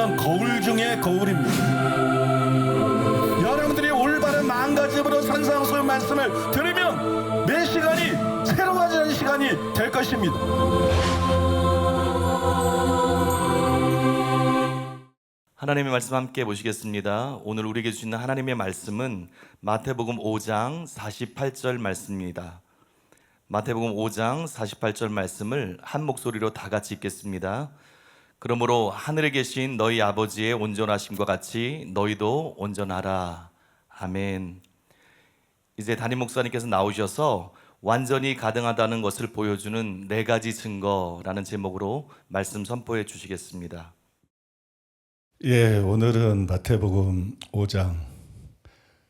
이거는 거울 중에 거울입니다. 여러분들이 올바른 마음가짐으로 산상수훈 말씀을 들으면 매 시간이 새로워지는 시간이 될 것입니다. 하나님의 말씀 함께 보시겠습니다. 오늘 우리에게 주시는 하나님의 말씀은 마태복음 5장 48절 말씀입니다. 마태복음 5장 48절 말씀을 한 목소리로 다 같이 읽겠습니다. 그러므로 하늘에 계신 너희 아버지의 온전하심과 같이 너희도 온전하라. 아멘. 이제 담임 목사님께서 나오셔서 완전히 가능하다는 것을 보여주는 4가지 증거라는 제목으로 말씀 선포해 주시겠습니다. 예, 오늘은 마태복음 5장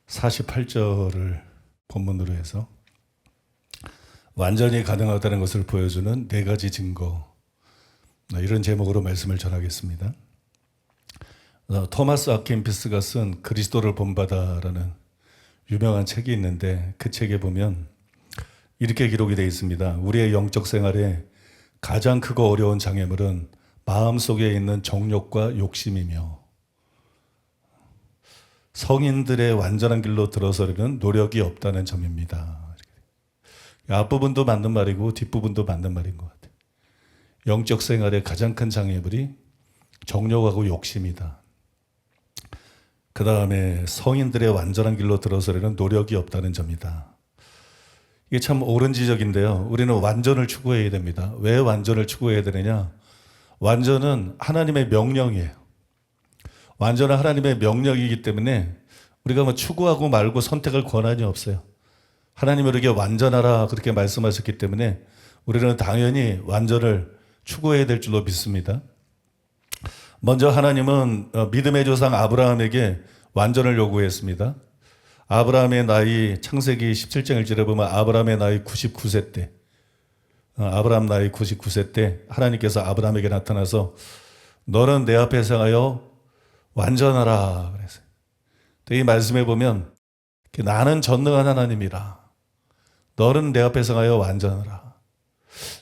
48절을 본문으로 해서 완전히 가능하다는 것을 보여주는 4가지 증거, 이런 제목으로 말씀을 전하겠습니다. 토마스 아퀴인피스가 쓴 그리스도를 본받아라는 유명한 책이 있는데 그 책에 보면 이렇게 기록이 되어 있습니다. 우리의 영적 생활에 가장 크고 어려운 장애물은 마음속에 있는 정욕과 욕심이며 성인들의 완전한 길로 들어서려는 노력이 없다는 점입니다. 앞부분도 맞는 말이고 뒷부분도 맞는 말인 것 같아요. 영적 생활의 가장 큰 장애물이 정욕하고 욕심이다. 그 다음에 성인들의 완전한 길로 들어서려는 노력이 없다는 점이다. 이게 참 옳은 지적인데요. 우리는 완전을 추구해야 됩니다. 왜 완전을 추구해야 되느냐? 완전은 하나님의 명령이에요. 완전한 하나님의 명령이기 때문에 우리가 뭐 추구하고 말고 선택할 권한이 없어요. 하나님이 우리에게 완전하라 그렇게 말씀하셨기 때문에 우리는 당연히 완전을 추구해야 될 줄로 믿습니다. 먼저 하나님은 믿음의 조상 아브라함에게 완전을 요구했습니다. 아브라함의 나이 창세기 17장 1절에 보면 아브라함의 나이 99세 때 아브라함 나이 99세 때 하나님께서 아브라함에게 나타나서 너는 내 앞에 행하여 완전하라 그랬어요. 이 말씀에 보면 나는 전능한 하나님이라. 너는 내 앞에 행하여 완전하라.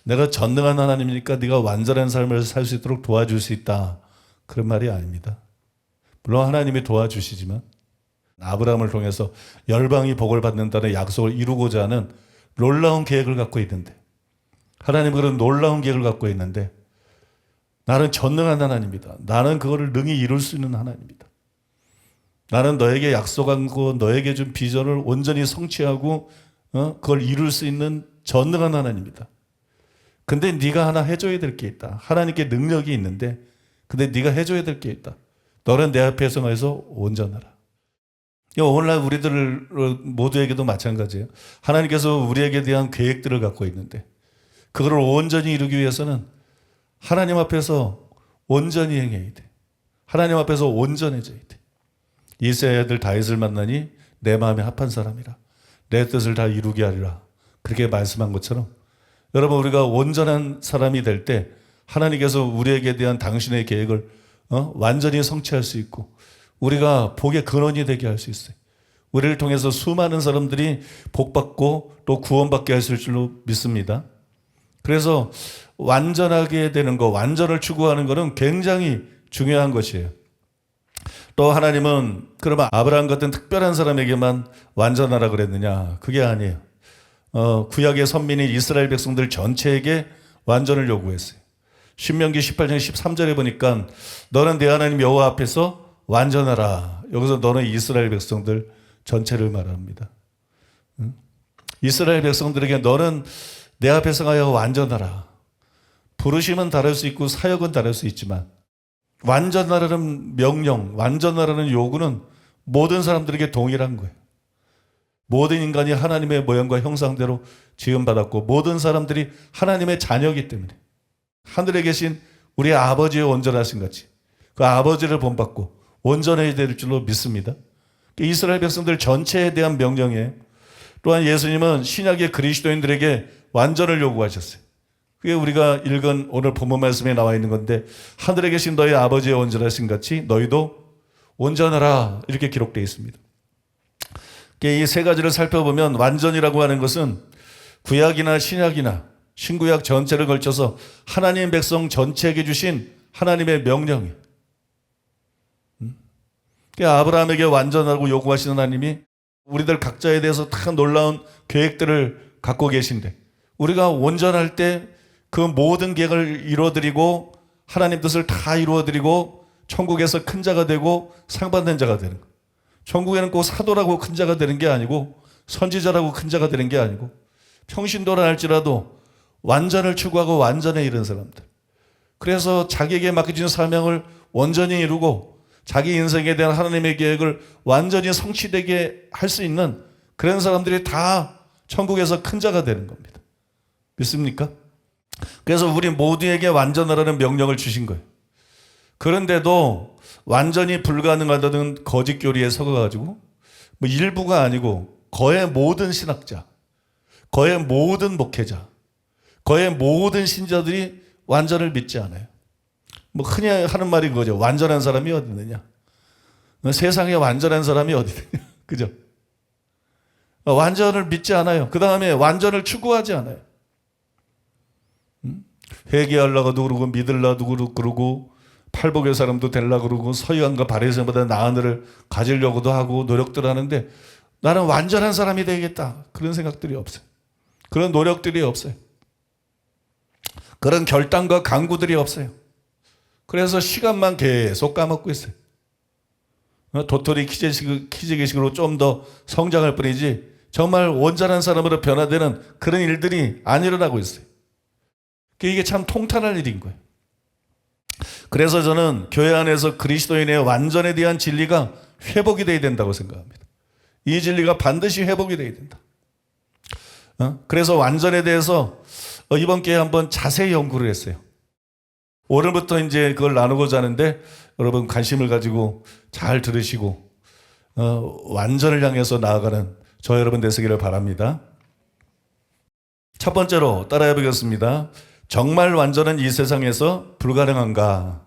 내가 전능한 하나님이니까 네가 완전한 삶을 살 수 있도록 도와줄 수 있다. 그런 말이 아닙니다. 물론 하나님이 도와주시지만 아브라함을 통해서 열방이 복을 받는다는 약속을 이루고자 하는 놀라운 계획을 갖고 있는데 하나님은 그런 놀라운 계획을 갖고 있는데 나는 전능한 하나님이다. 나는 그거를 능히 이룰 수 있는 하나님이다. 나는 너에게 약속한 거 너에게 준 비전을 온전히 성취하고 그걸 이룰 수 있는 전능한 하나님이다. 근데 네가 하나 해줘야 될 게 있다. 하나님께 능력이 있는데 근데 네가 해줘야 될 게 있다. 너는 내 앞에 성해서 온전하라. 오늘날 우리들 모두에게도 마찬가지예요. 하나님께서 우리에게 대한 계획들을 갖고 있는데 그걸 온전히 이루기 위해서는 하나님 앞에서 온전히 행해야 돼. 하나님 앞에서 온전해져야 돼. 이새의 아들 다윗을 만나니 내 마음에 합한 사람이라. 내 뜻을 다 이루게 하리라. 그렇게 말씀한 것처럼 여러분 우리가 온전한 사람이 될 때 하나님께서 우리에게 대한 당신의 계획을 완전히 성취할 수 있고 우리가 복의 근원이 되게 할 수 있어요. 우리를 통해서 수많은 사람들이 복받고 또 구원받게 하실 줄로 믿습니다. 그래서 완전하게 되는 거, 완전을 추구하는 것은 굉장히 중요한 것이에요. 또 하나님은 그러면 아브라함 같은 특별한 사람에게만 완전하라 그랬느냐? 그게 아니에요. 구약의 선민인 이스라엘 백성들 전체에게 완전을 요구했어요. 신명기 18장 13절에 보니까 너는 내 하나님 여호와 앞에서 완전하라. 여기서 너는 이스라엘 백성들 전체를 말합니다. 이스라엘 백성들에게 너는 내 앞에 성하여 완전하라. 부르심은 다를 수 있고 사역은 다를 수 있지만 완전하라는 명령, 완전하라는 요구는 모든 사람들에게 동일한 거예요. 모든 인간이 하나님의 모양과 형상대로 지음받았고 모든 사람들이 하나님의 자녀이기 때문에 하늘에 계신 우리 아버지의 온전하신 같이 그 아버지를 본받고 온전해야 될 줄로 믿습니다. 이스라엘 백성들 전체에 대한 명령이에요. 또한 예수님은 신약의 그리스도인들에게 완전을 요구하셨어요. 그게 우리가 읽은 오늘 본문 말씀에 나와 있는 건데 하늘에 계신 너희 아버지의 온전하신 같이 너희도 온전하라 이렇게 기록되어 있습니다. 이 3가지를 살펴보면 완전이라고 하는 것은 구약이나 신약이나 신구약 전체를 걸쳐서 하나님 백성 전체에게 주신 하나님의 명령이에요. 아브라함에게 완전하고 요구하시는 하나님이 우리들 각자에 대해서 다 놀라운 계획들을 갖고 계신데, 우리가 온전할 때 그 모든 계획을 이루어드리고 하나님 뜻을 다 이루어드리고 천국에서 큰 자가 되고 상 받는 자가 되는 거예요. 천국에는 꼭 사도라고 큰 자가 되는 게 아니고 선지자라고 큰 자가 되는 게 아니고 평신도라 할지라도 완전을 추구하고 완전에 이른 사람들. 그래서 자기에게 맡겨진 사명을 온전히 이루고 자기 인생에 대한 하나님의 계획을 완전히 성취되게 할 수 있는 그런 사람들이 다 천국에서 큰 자가 되는 겁니다. 믿습니까? 그래서 우리 모두에게 완전하라는 명령을 주신 거예요. 그런데도 완전히 불가능하다는 거짓 교리에 속아가지고 뭐 일부가 아니고 거의 모든 신학자, 거의 모든 목회자, 거의 모든 신자들이 완전을 믿지 않아요. 뭐 흔히 하는 말이 그거죠. 완전한 사람이 어디 있느냐? 세상에 완전한 사람이 어디 있느냐? 그죠? 완전을 믿지 않아요. 그 다음에 완전을 추구하지 않아요. 회개하려고도 그러고 믿으려고 그러고 팔복의 사람도 되려고 그러고 서기관과 바리새인보다 나은 을을 가지려고도 하고 노력들 하는데 나는 완전한 사람이 되겠다. 그런 생각들이 없어요. 그런 노력들이 없어요. 그런 결단과 강구들이 없어요. 그래서 시간만 계속 까먹고 있어요. 도토리 키재기식으로 좀 더 성장할 뿐이지 정말 온전한 사람으로 변화되는 그런 일들이 안 일어나고 있어요. 이게 참 통탄할 일인 거예요. 그래서 저는 교회 안에서 그리스도인의 완전에 대한 진리가 회복이 돼야 된다고 생각합니다. 이 진리가 반드시 회복이 돼야 된다. 그래서 완전에 대해서 이번 기회에 한번 자세히 연구를 했어요. 오늘부터 이제 그걸 나누고자 하는데 여러분 관심을 가지고 잘 들으시고 완전을 향해서 나아가는 저 여러분 되시기를 바랍니다. 첫 번째로 따라해 보겠습니다. 정말 완전은 이 세상에서 불가능한가?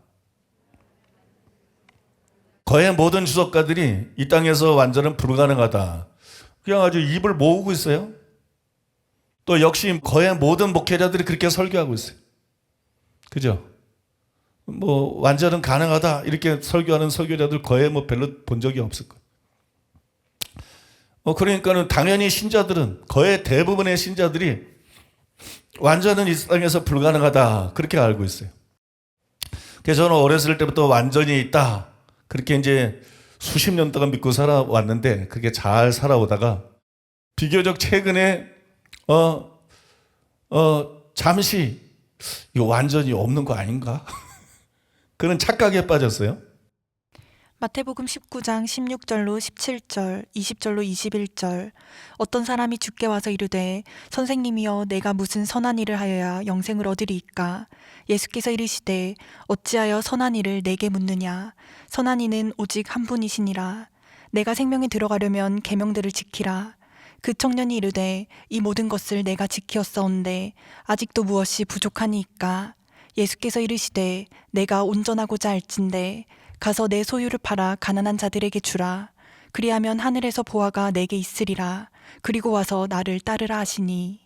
거의 모든 주석가들이 이 땅에서 완전은 불가능하다. 그냥 아주 입을 모으고 있어요. 또 역시 거의 모든 목회자들이 그렇게 설교하고 있어요. 그죠? 뭐 완전은 가능하다 이렇게 설교하는 설교자들 거의 뭐 별로 본 적이 없을 거예요. 그러니까는 당연히 신자들은 거의 대부분의 신자들이 완전은 이 땅에서 불가능하다 그렇게 알고 있어요. 그래서 저는 어렸을 때부터 완전히 있다 그렇게 이제 수십 년 동안 믿고 살아왔는데 그게 잘 살아오다가 비교적 최근에 잠시 이거 완전히 없는 거 아닌가? 그런 착각에 빠졌어요. 마태복음 19장 16절로 17절, 20절로 21절. 어떤 사람이 주께 와서 이르되 선생님이여 내가 무슨 선한 일을 하여야 영생을 얻으리이까? 예수께서 이르시되 어찌하여 선한 일을 내게 묻느냐? 선한 이는 오직 한 분이시니라. 내가 생명에 들어가려면 계명들을 지키라. 그 청년이 이르되 이 모든 것을 내가 지키었사온데 아직도 무엇이 부족하니이까? 예수께서 이르시되 내가 온전하고자 할진대 가서 내 소유를 팔아 가난한 자들에게 주라. 그리하면 하늘에서 보화가 내게 있으리라. 그리고 와서 나를 따르라 하시니.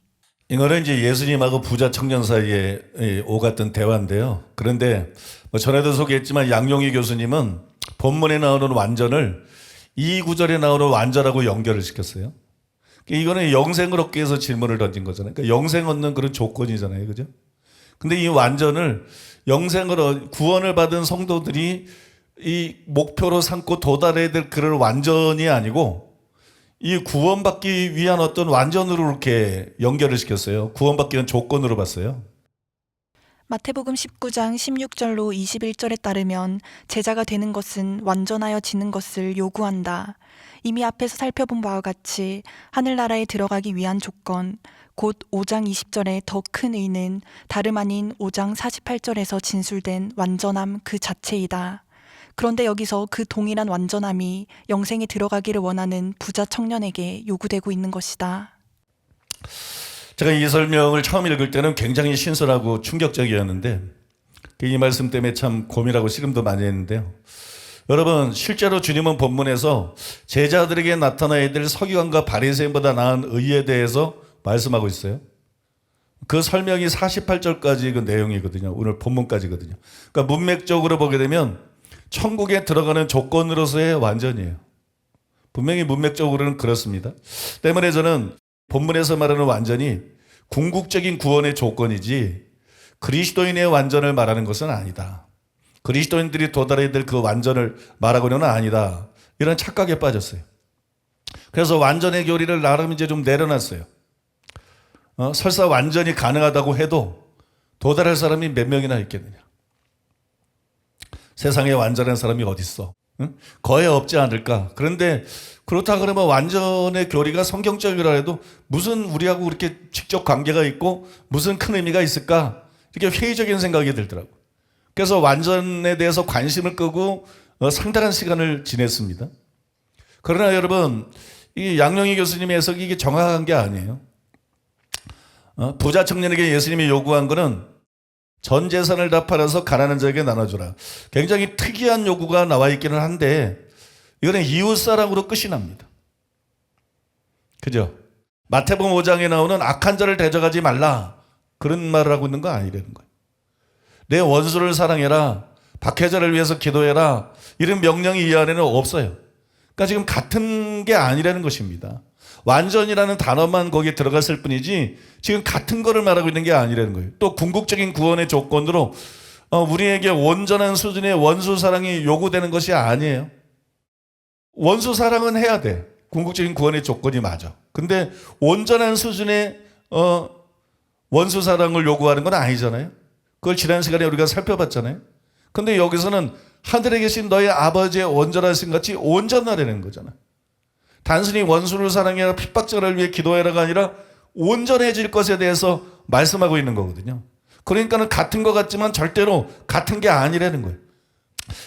이거는 이제 예수님하고 부자 청년 사이에 오갔던 대화인데요. 그런데 뭐 전에도 소개했지만 양용희 교수님은 본문에 나오는 완전을 이 구절에 나오는 완전하고 연결을 시켰어요. 이거는 영생을 얻기 위해서 질문을 던진 거잖아요. 그러니까 영생 얻는 그런 조건이잖아요. 그죠? 근데 이 완전을 구원을 받은 성도들이 이 목표로 삼고 도달해야 될 그런 완전이 아니고 이 구원받기 위한 어떤 완전으로 이렇게 연결을 시켰어요. 구원받기 위한 조건으로 봤어요. 마태복음 19장 16절로 21절에 따르면 제자가 되는 것은 완전하여 지는 것을 요구한다. 이미 앞에서 살펴본 바와 같이 하늘나라에 들어가기 위한 조건, 곧 5장 20절의 더 큰 의는 다름 아닌 5장 48절에서 진술된 완전함 그 자체이다. 그런데 여기서 그 동일한 완전함이 영생에 들어가기를 원하는 부자 청년에게 요구되고 있는 것이다. 제가 이 설명을 처음 읽을 때는 굉장히 신선하고 충격적이었는데 이 말씀 때문에 참 고민하고 씨름도 많이 했는데요. 여러분 실제로 주님은 본문에서 제자들에게 나타나야 될 서기관과 바리새인보다 나은 의에 대해서 말씀하고 있어요. 그 설명이 48절까지 그 내용이거든요. 오늘 본문까지거든요. 그러니까 문맥적으로 보게 되면 천국에 들어가는 조건으로서의 완전이에요. 분명히 문맥적으로는 그렇습니다. 때문에 저는 본문에서 말하는 완전이 궁극적인 구원의 조건이지 그리스도인의 완전을 말하는 것은 아니다. 그리스도인들이 도달해야 될 그 완전을 말하고는 아니다. 이런 착각에 빠졌어요. 그래서 완전의 교리를 나름 이제 좀 내려놨어요. 설사 완전히 가능하다고 해도 도달할 사람이 몇 명이나 있겠느냐. 세상에 완전한 사람이 어디 있어? 응? 거의 없지 않을까. 그런데 그렇다 그러면 완전의 교리가 성경적이라 해도 무슨 우리하고 그렇게 직접 관계가 있고 무슨 큰 의미가 있을까? 이렇게 회의적인 생각이 들더라고요. 그래서 완전에 대해서 관심을 끄고 상당한 시간을 지냈습니다. 그러나 여러분, 이 양영희 교수님의 해석이 이게 정확한 게 아니에요. 부자 청년에게 예수님이 요구한 거는 전 재산을 다 팔아서 가난한 자에게 나눠주라. 굉장히 특이한 요구가 나와 있기는 한데 이거는 이웃사랑으로 끝이 납니다. 그죠? 마태복음 5장에 나오는 악한 자를 대적하지 말라. 그런 말을 하고 있는 거 아니라는 거예요. 내 원수를 사랑해라. 박해자를 위해서 기도해라. 이런 명령이 이 안에는 없어요. 그러니까 지금 같은 게 아니라는 것입니다. 완전이라는 단어만 거기에 들어갔을 뿐이지 지금 같은 거를 말하고 있는 게 아니라는 거예요. 또 궁극적인 구원의 조건으로 우리에게 온전한 수준의 원수 사랑이 요구되는 것이 아니에요. 원수 사랑은 해야 돼. 궁극적인 구원의 조건이 맞아. 근데 온전한 수준의 원수 사랑을 요구하는 건 아니잖아요. 그걸 지난 시간에 우리가 살펴봤잖아요. 근데 여기서는 하늘에 계신 너의 아버지의 온전하신 같이 온전하라는 거잖아요. 단순히 원수를 사랑해라, 핍박자를 위해 기도해라가 아니라 온전해질 것에 대해서 말씀하고 있는 거거든요. 그러니까는 같은 것 같지만 절대로 같은 게 아니라는 거예요.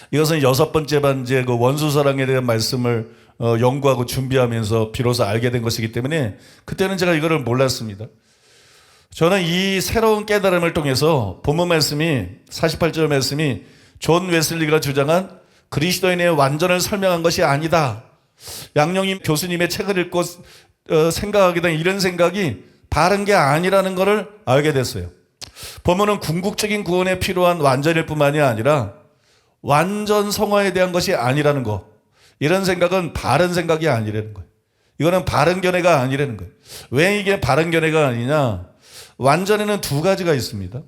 이것은 6번째 반제 그 원수 사랑에 대한 말씀을 연구하고 준비하면서 비로소 알게 된 것이기 때문에 그때는 제가 이거를 몰랐습니다. 저는 이 새로운 깨달음을 통해서 본문 말씀이 48절 말씀이 존 웨슬리가 주장한 그리스도인의 완전을 설명한 것이 아니다. 양영희 교수님의 책을 읽고 생각하게 된 이런 생각이 바른 게 아니라는 것을 알게 됐어요. 본문은 궁극적인 구원에 필요한 완전일 뿐만이 아니라 완전 성화에 대한 것이 아니라는 거. 이런 생각은 바른 생각이 아니라는 거예요. 이거는 바른 견해가 아니라는 거예요. 왜 이게 바른 견해가 아니냐? 완전에는 두 가지가 있습니다.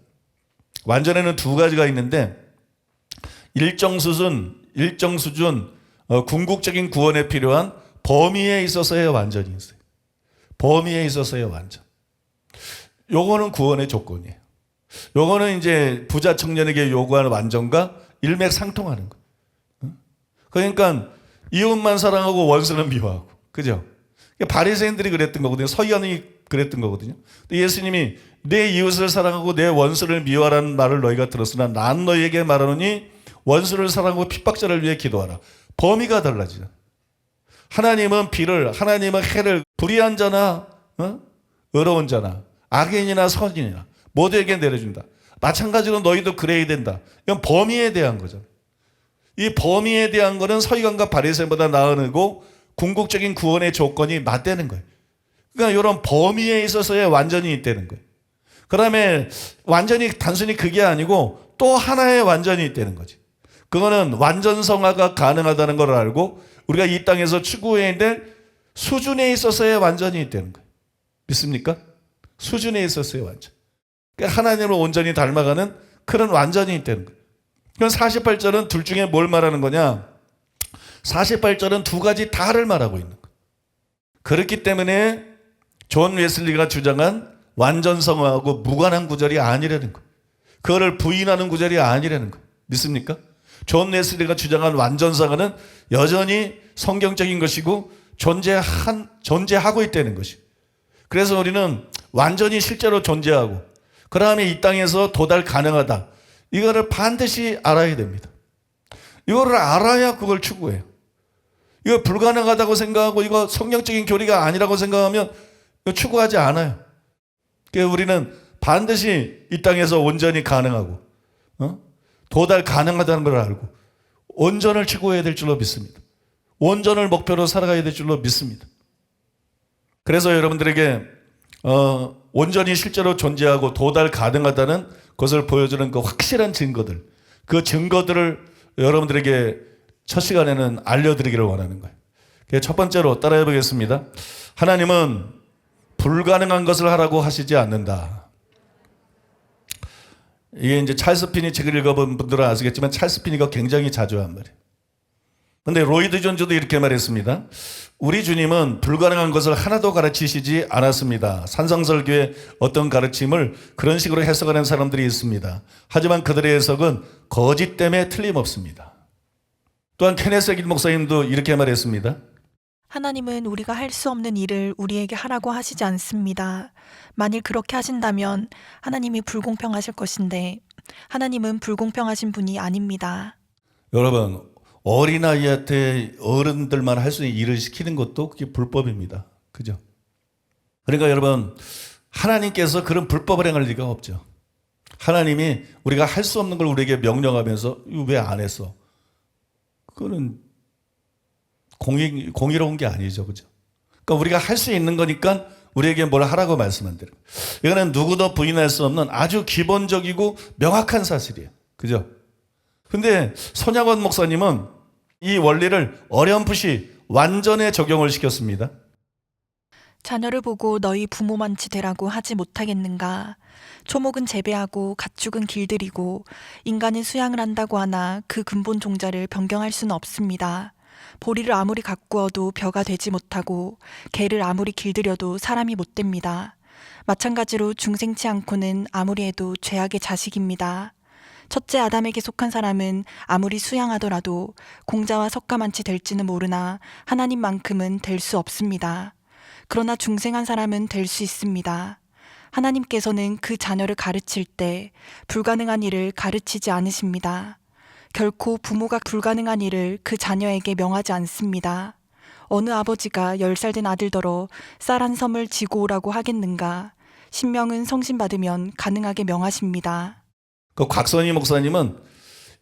완전에는 두 가지가 있는데 일정 수준 궁극적인 구원에 필요한 범위에 있어서의 완전이 있어요. 범위에 있어서의 완전. 요거는 구원의 조건이에요. 요거는 이제 부자 청년에게 요구하는 완전과 일맥상통하는 거예요. 그러니까 이웃만 사랑하고 원수는 미워하고. 그죠? 바리새인들이 그랬던 거거든요. 서기관이 그랬던 거거든요. 예수님이 내 이웃을 사랑하고 내 원수를 미워하라는 말을 너희가 들었으나 난 너희에게 말하노니 원수를 사랑하고 핍박자를 위해 기도하라. 범위가 달라지죠. 하나님은 비를, 하나님은 해를 불의한 자나 의로운 자나 악인이나 선인이나 모두에게 내려준다. 마찬가지로 너희도 그래야 된다. 이건 범위에 대한 거죠. 이 범위에 대한 거는 서기관과 바리새인보다 나으고 궁극적인 구원의 조건이 맞대는 거예요. 그러니까 이런 범위에 있어서의 완전이 있다는 거예요. 그 다음에 완전히 단순히 그게 아니고 또 하나의 완전이 있다는 거지. 그거는 완전 성화가 가능하다는 걸 알고 우리가 이 땅에서 추구해야 될 수준에 있어서의 완전이 있다는 거예요. 믿습니까? 수준에 있어서의 완전. 그러니까 하나님을 온전히 닮아가는 그런 완전이 있다는 거예요. 그럼 48절은 둘 중에 뭘 말하는 거냐? 48절은 두 가지 다를 말하고 있는 거예요. 그렇기 때문에 존 웨슬리가 주장한 완전 성화하고 무관한 구절이 아니라는 거예요. 그거를 부인하는 구절이 아니라는 거예요. 믿습니까? 존 웨슬리가 주장한 완전 성화는 여전히 성경적인 것이고 존재하고 있다는 것이. 그래서 우리는 완전히 실제로 존재하고 그 다음에 이 땅에서 도달 가능하다. 이거를 반드시 알아야 됩니다. 이거를 알아야 그걸 추구해요. 이거 불가능하다고 생각하고 이거 성경적인 교리가 아니라고 생각하면 이거 추구하지 않아요. 그러니까 우리는 반드시 이 땅에서 온전히 가능하고 도달 가능하다는 걸 알고 온전을 추구해야 될 줄로 믿습니다. 온전을 목표로 살아가야 될 줄로 믿습니다. 그래서 여러분들에게 온전히 실제로 존재하고 도달 가능하다는 것을 보여주는 그 확실한 증거들, 그 증거들을 여러분들에게 첫 시간에는 알려드리기를 원하는 거예요. 그래서 첫 번째로 따라해 보겠습니다. 하나님은 불가능한 것을 하라고 하시지 않는다. 이게 이제 찰스 피니 책을 읽어본 분들은 아시겠지만 찰스 피니가 굉장히 자주 한 말이에요. 근데 로이드 존즈도 이렇게 말했습니다. 우리 주님은 불가능한 것을 하나도 가르치시지 않았습니다. 산상설교의 어떤 가르침을 그런 식으로 해석하는 사람들이 있습니다. 하지만 그들의 해석은 거짓됨에 틀림없습니다. 또한 케네스 길 목사님도 이렇게 말했습니다. 하나님은 우리가 할 수 없는 일을 우리에게 하라고 하시지 않습니다. 만일 그렇게 하신다면 하나님이 불공평하실 것인데 하나님은 불공평하신 분이 아닙니다. 여러분, 어린아이한테 어른들만 할 수 있는 일을 시키는 것도 그게 불법입니다. 그죠? 그러니까 여러분, 하나님께서 그런 불법을 행할 리가 없죠. 하나님이 우리가 할 수 없는 걸 우리에게 명령하면서 이거 왜 안 했어? 그거는 공의로운 게 아니죠. 그죠? 그러니까 우리가 할 수 있는 거니까 우리에게 뭘 하라고 말씀한 대로. 이거는 누구도 부인할 수 없는 아주 기본적이고 명확한 사실이에요. 그죠? 근데 손양원 목사님은 이 원리를 어렴풋이 완전에 적용을 시켰습니다. 자녀를 보고 너희 부모만치 되라고 하지 못하겠는가? 초목은 재배하고 가축은 길들이고 인간은 수양을 한다고 하나 그 근본 종자를 변경할 수는 없습니다. 보리를 아무리 가꾸어도 벼가 되지 못하고 개를 아무리 길들여도 사람이 못 됩니다. 마찬가지로 중생치 않고는 아무리 해도 죄악의 자식입니다. 첫째 아담에게 속한 사람은 아무리 수양하더라도 공자와 석가만치 될지는 모르나 하나님만큼은 될 수 없습니다. 그러나 중생한 사람은 될 수 있습니다. 하나님께서는 그 자녀를 가르칠 때 불가능한 일을 가르치지 않으십니다. 결코 부모가 불가능한 일을 그 자녀에게 명하지 않습니다. 어느 아버지가 10살 된 아들더러 쌀 한 섬을 지고 오라고 하겠는가? 신명은 성신받으면 가능하게 명하십니다. 그 곽선희 목사님은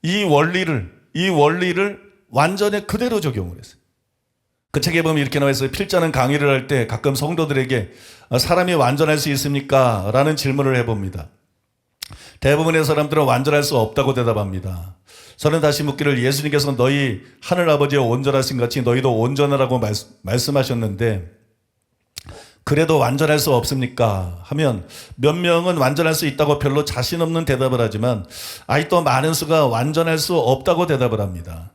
이 원리를 완전히 그대로 적용을 했어요. 그 책에 보면 이렇게 나와 있어요. 필자는 강의를 할 때 가끔 성도들에게 사람이 완전할 수 있습니까? 라는 질문을 해봅니다. 대부분의 사람들은 완전할 수 없다고 대답합니다. 저는 다시 묻기를 예수님께서 너희 하늘아버지의 온전하신 같이 너희도 온전하라고 말씀하셨는데 그래도 완전할 수 없습니까? 하면 몇 명은 완전할 수 있다고 별로 자신 없는 대답을 하지만 아직도 많은 수가 완전할 수 없다고 대답을 합니다.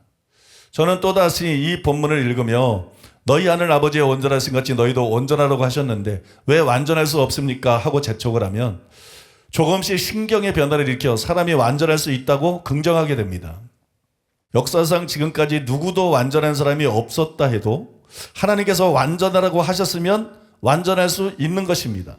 저는 또다시 이 본문을 읽으며 너희 하늘 아버지의 온전하신 같이 너희도 온전하라고 하셨는데 왜 완전할 수 없습니까? 하고 재촉을 하면 조금씩 신경의 변화를 일으켜 사람이 완전할 수 있다고 긍정하게 됩니다. 역사상 지금까지 누구도 완전한 사람이 없었다 해도 하나님께서 완전하라고 하셨으면 완전할 수 있는 것입니다.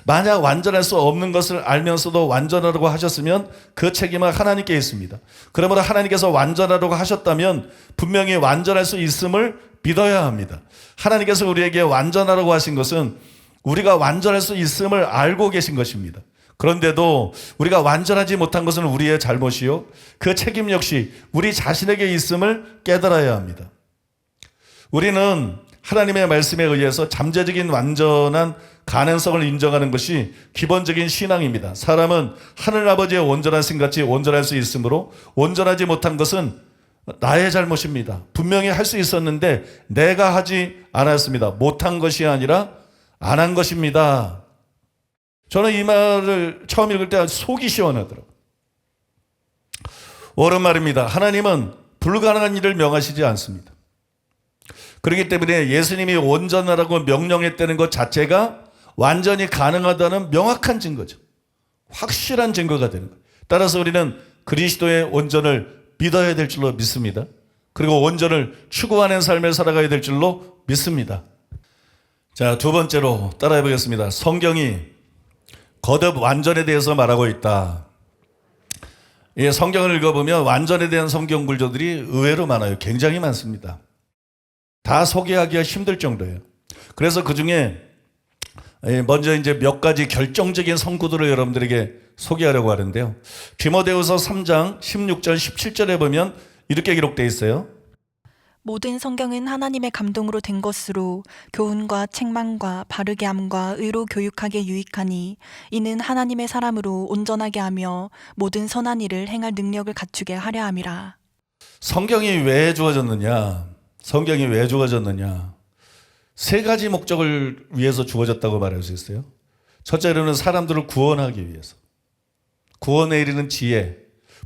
만약 완전할 수 없는 것을 알면서도 완전하라고 하셨으면 그 책임은 하나님께 있습니다. 그러므로 하나님께서 완전하라고 하셨다면 분명히 완전할 수 있음을 믿어야 합니다. 하나님께서 우리에게 완전하라고 하신 것은 우리가 완전할 수 있음을 알고 계신 것입니다. 그런데도 우리가 완전하지 못한 것은 우리의 잘못이요 그 책임 역시 우리 자신에게 있음을 깨달아야 합니다. 우리는 하나님의 말씀에 의해서 잠재적인 완전한 가능성을 인정하는 것이 기본적인 신앙입니다. 사람은 하늘아버지의 온전하신 같이 온전할 수 있으므로 온전하지 못한 것은 나의 잘못입니다. 분명히 할 수 있었는데 내가 하지 않았습니다. 못한 것이 아니라 안 한 것입니다. 저는 이 말을 처음 읽을 때 속이 시원하더라고요. 옳은 말입니다. 하나님은 불가능한 일을 명하시지 않습니다. 그렇기 때문에 예수님이 온전하라고 명령했다는 것 자체가 완전히 가능하다는 명확한 증거죠. 확실한 증거가 되는 거예요. 따라서 우리는 그리스도의 온전을 믿어야 될 줄로 믿습니다. 그리고 온전을 추구하는 삶을 살아가야 될 줄로 믿습니다. 자, 두 번째로 따라해 보겠습니다. 성경이 거듭 완전에 대해서 말하고 있다. 예, 성경을 읽어보면 완전에 대한 성경 구절들이 의외로 많아요. 굉장히 많습니다. 다 소개하기가 힘들 정도예요. 그래서 그 중에 먼저 이제 몇 가지 결정적인 성구들을 여러분들에게 소개하려고 하는데요. 디모데후서 3장 16절 17절에 보면 이렇게 기록되어 있어요. 모든 성경은 하나님의 감동으로 된 것으로 교훈과 책망과 바르게 함과 의로 교육하기에 유익하니 이는 하나님의 사람으로 온전하게 하며 모든 선한 일을 행할 능력을 갖추게 하려 함이라. 성경이 왜 주어졌느냐? 성경이 왜 주어졌느냐? 세 가지 목적을 위해서 주어졌다고 말할 수 있어요. 첫째로는 사람들을 구원하기 위해서. 구원에 이르는 지혜,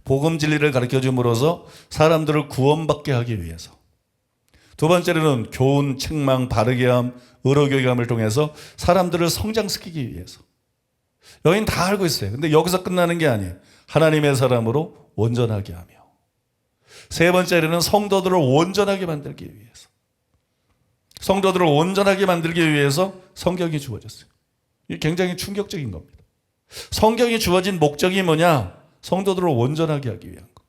복음 진리를 가르쳐 줌으로써 사람들을 구원받게 하기 위해서. 두 번째로는 교훈, 책망, 바르게 함, 의로 교육함을 통해서 사람들을 성장시키기 위해서. 여긴 다 알고 있어요. 근데 여기서 끝나는 게 아니에요. 하나님의 사람으로 온전하게 하며. 세 번째로는 성도들을 온전하게 만들기 위해서. 성도들을 온전하게 만들기 위해서 성경이 주어졌어요. 이게 굉장히 충격적인 겁니다. 성경이 주어진 목적이 뭐냐? 성도들을 온전하게 하기 위한 거.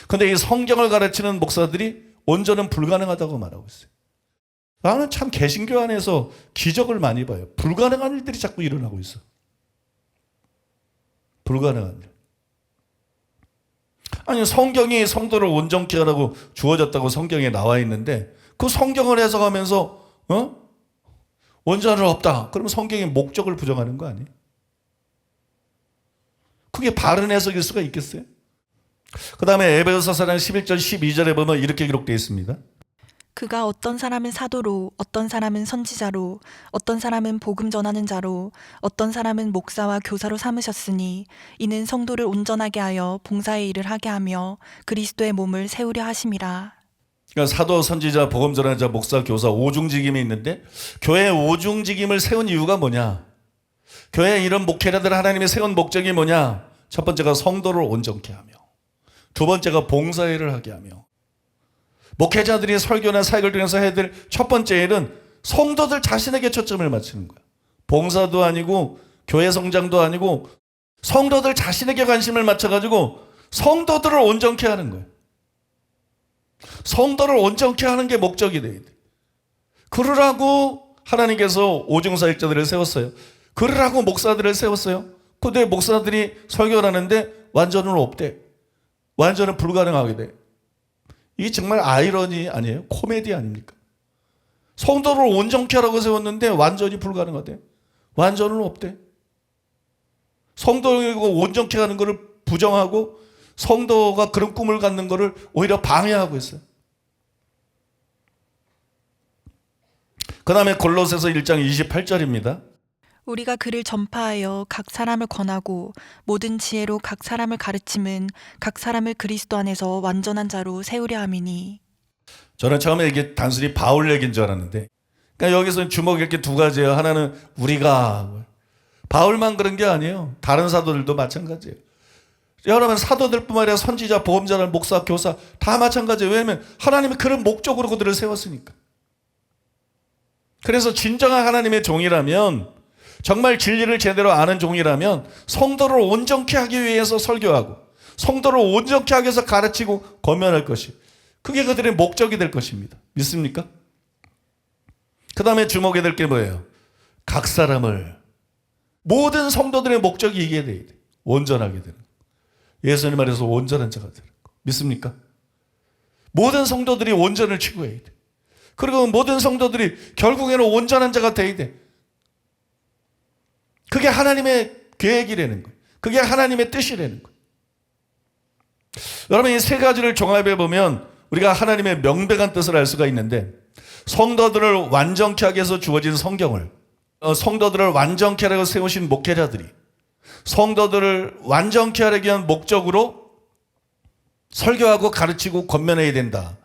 근데 이 성경을 가르치는 목사들이 온전은 불가능하다고 말하고 있어요. 나는 참 개신교 안에서 기적을 많이 봐요. 불가능한 일들이 자꾸 일어나고 있어. 불가능한 일. 아니, 성경이 성도를 온전케 하라고 주어졌다고 성경에 나와 있는데 그 성경을 해석하면서 온전은 없다. 그러면 성경의 목적을 부정하는 거 아니에요? 그게 바른 해석일 수가 있겠어요? 그 다음에 에베소서 4장 11절 12절에 보면 이렇게 기록되어 있습니다. 그가 어떤 사람은 사도로, 어떤 사람은 선지자로, 어떤 사람은 복음 전하는 자로, 어떤 사람은 목사와 교사로 삼으셨으니 이는 성도를 온전하게 하여 봉사의 일을 하게 하며 그리스도의 몸을 세우려 하심이라. 그러니까 사도, 선지자, 복음 전하는 자, 목사, 교사 오중직임이 있는데 교회 오중직임을 세운 이유가 뭐냐? 교회에 이런 목회자들을 하나님이 세운 목적이 뭐냐? 첫 번째가 성도를 온전케 하며, 두 번째가 봉사일을 하게 하며, 목회자들이 설교나 사역을 통해서 해야 될 첫 번째 일은 성도들 자신에게 초점을 맞추는 거야. 봉사도 아니고 교회 성장도 아니고 성도들 자신에게 관심을 맞춰가지고 성도들을 온전케 하는 거야. 성도를 온전케 하는 게 목적이 돼야 돼. 그러라고 하나님께서 오중사역자들을 세웠어요. 그러라고 목사들을 세웠어요. 근데 목사들이 설교를 하는데 완전은 없대. 완전은 불가능하게 돼. 이게 정말 아이러니 아니에요? 코미디 아닙니까? 성도를 온전케 하라고 세웠는데 완전히 불가능하대. 완전은 없대. 성도를 온전케 하는 것을 부정하고 성도가 그런 꿈을 갖는 것을 오히려 방해하고 있어요. 그 다음에 골로새서 1장 28절입니다. 우리가 그를 전파하여 각 사람을 권하고 모든 지혜로 각 사람을 가르침은 각 사람을 그리스도 안에서 완전한 자로 세우려 함이니. 저는 처음에 이게 단순히 바울 얘기인 줄 알았는데, 그러니까 여기서 주목이 이렇게 두 가지예요. 하나는 우리가, 바울만 그런 게 아니에요. 다른 사도들도 마찬가지예요. 여러분, 사도들뿐만 아니라 선지자, 보험자들, 목사, 교사 다 마찬가지예요. 왜냐하면 하나님이 그런 목적으로 그들을 세웠으니까. 그래서 진정한 하나님의 종이라면, 정말 진리를 제대로 아는 종이라면 성도를 온전케 하기 위해서 설교하고 성도를 온전케 하기 위해서 가르치고 권면할 것이, 그게 그들의 목적이 될 것입니다. 믿습니까? 그 다음에 주목해야 될 게 뭐예요? 각 사람을, 모든 성도들의 목적이 이게 돼야 돼. 온전하게 되는 거. 예수님 말해서 온전한 자가 되는 거. 믿습니까? 모든 성도들이 온전을 추구해야 돼. 그리고 모든 성도들이 결국에는 온전한 자가 돼야 돼. 그게 하나님의 계획이라는 거예요. 그게 하나님의 뜻이라는 거예요. 여러분, 이 세 가지를 종합해 보면 우리가 하나님의 명백한 뜻을 알 수가 있는데, 성도들을 완전케 하기 위해서 주어진 성경을, 성도들을 완전케 하라고 세우신 목회자들이 성도들을 완전케 하기 위한 목적으로 설교하고 가르치고 권면해야 된다.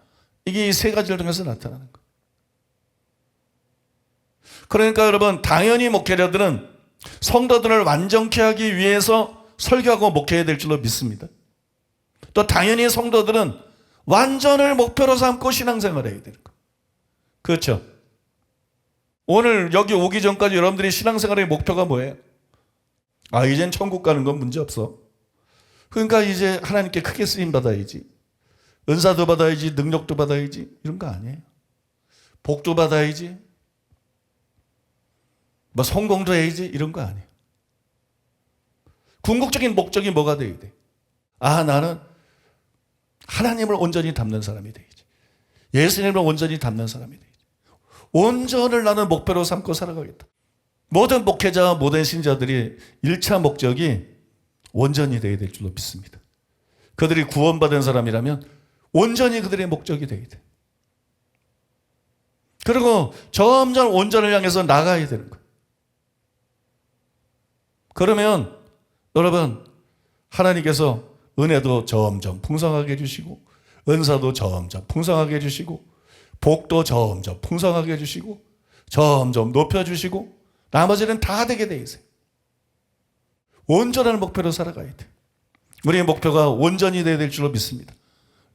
이게 이 세 가지를 통해서 나타나는 거예요. 그러니까 여러분, 당연히 목회자들은 성도들을 완전케 하기 위해서 설교하고 목회해야 될 줄로 믿습니다. 또 당연히 성도들은 완전을 목표로 삼고 신앙생활을 해야 되는 거예요. 그렇죠? 오늘 여기 오기 전까지 여러분들이 신앙생활의 목표가 뭐예요? 이젠 천국 가는 건 문제 없어. 그러니까 이제 하나님께 크게 쓰임 받아야지. 은사도 받아야지, 능력도 받아야지, 이런 거 아니에요. 복도 받아야지, 뭐 성공도 해야지, 이런 거 아니에요. 궁극적인 목적이 뭐가 돼야 돼? 나는 하나님을 온전히 닮는 사람이 돼야지. 예수님을 온전히 닮는 사람이 돼야지. 온전을 나는 목표로 삼고 살아가겠다. 모든 목회자와 모든 신자들이 1차 목적이 온전히 돼야 될 줄로 믿습니다. 그들이 구원받은 사람이라면 온전히 그들의 목적이 되게 돼. 그리고 점점 온전을 향해서 나가야 되는 거예요. 그러면 여러분, 하나님께서 은혜도 점점 풍성하게 해주시고, 은사도 점점 풍성하게 해주시고, 복도 점점 풍성하게 해주시고, 점점 높여주시고, 나머지는 다 되게 돼 있어요. 온전한 목표로 살아가야 돼. 우리의 목표가 온전히 되어야 될 줄로 믿습니다.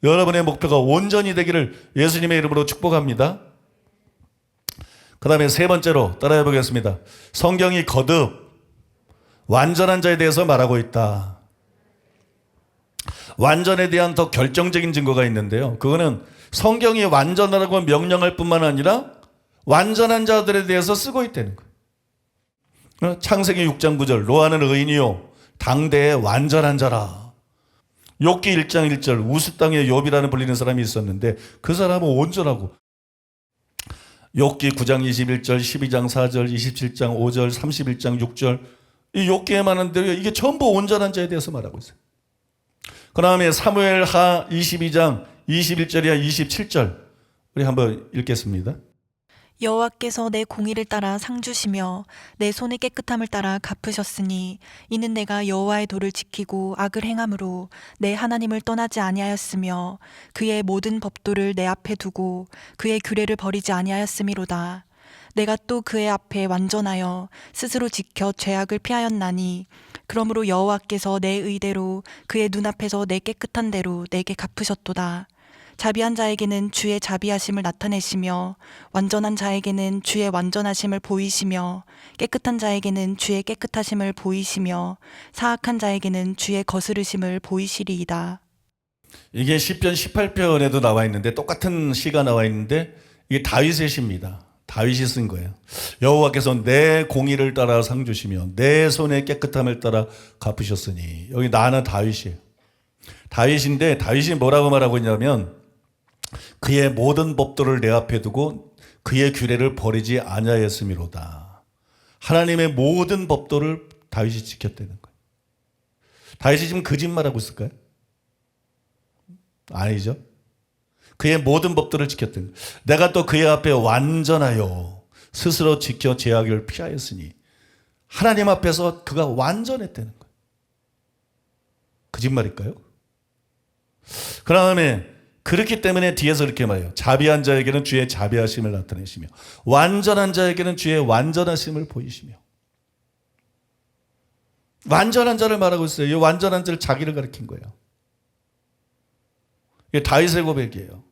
여러분의 목표가 온전히 되기를 예수님의 이름으로 축복합니다. 그 다음에 세 번째로 따라해 보겠습니다. 성경이 거듭 완전한 자에 대해서 말하고 있다. 완전에 대한 더 결정적인 증거가 있는데요. 그거는 성경이 완전하라고 명령할 뿐만 아니라 완전한 자들에 대해서 쓰고 있다는 거예요. 창세기 6장 9절 노아는 의인이요 당대의 완전한 자라. 욥기 1장 1절 우스 땅의 욥이라는 불리는 사람이 있었는데 그 사람은 온전하고, 욥기 9장 21절 12장 4절 27장 5절 31장 6절 이 욥기에 많은 대로 이게 전부 온전한 자에 대해서 말하고 있어요. 그 다음에 사무엘하 22장 21절이야 27절 우리 한번 읽겠습니다. 여호와께서 내 공의를 따라 상 주시며 내 손의 깨끗함을 따라 갚으셨으니 이는 내가 여호와의 도를 지키고 악을 행함으로 내 하나님을 떠나지 아니하였으며 그의 모든 법도를 내 앞에 두고 그의 규례를 버리지 아니하였음이로다. 내가 또 그의 앞에 완전하여 스스로 지켜 죄악을 피하였나니 그러므로 여호와께서 내 의대로 그의 눈앞에서 내 깨끗한 대로 내게 갚으셨도다. 자비한 자에게는 주의 자비하심을 나타내시며 완전한 자에게는 주의 완전하심을 보이시며 깨끗한 자에게는 주의 깨끗하심을 보이시며 사악한 자에게는 주의 거스르심을 보이시리이다. 이게 시편 18편에도 나와 있는데 똑같은 시가 나와 있는데 이게 다윗의 시입니다. 다윗이 쓴 거예요. 여호와께서 내 공의를 따라 상 주시며 내 손의 깨끗함을 따라 갚으셨으니, 여기 나는 다윗이에요. 다윗인데 다윗이 뭐라고 말하고 있냐면 그의 모든 법도를 내 앞에 두고 그의 규례를 버리지 아니하였음이로다. 하나님의 모든 법도를 다윗이 지켰다는 거예요. 다윗이 지금 거짓말하고 있을까요? 아니죠. 그의 모든 법도를 지켰다는 거예요. 내가 또 그의 앞에 완전하여 스스로 지켜 죄악을 피하였으니, 하나님 앞에서 그가 완전했다는 거예요. 거짓말일까요? 그 다음에 그렇기 때문에 뒤에서 이렇게 말해요. 자비한 자에게는 주의 자비하심을 나타내시며 완전한 자에게는 주의 완전하심을 보이시며. 완전한 자를 말하고 있어요. 이 완전한 자를 자기를 가리킨 거예요. 이게 다윗의 고백이에요.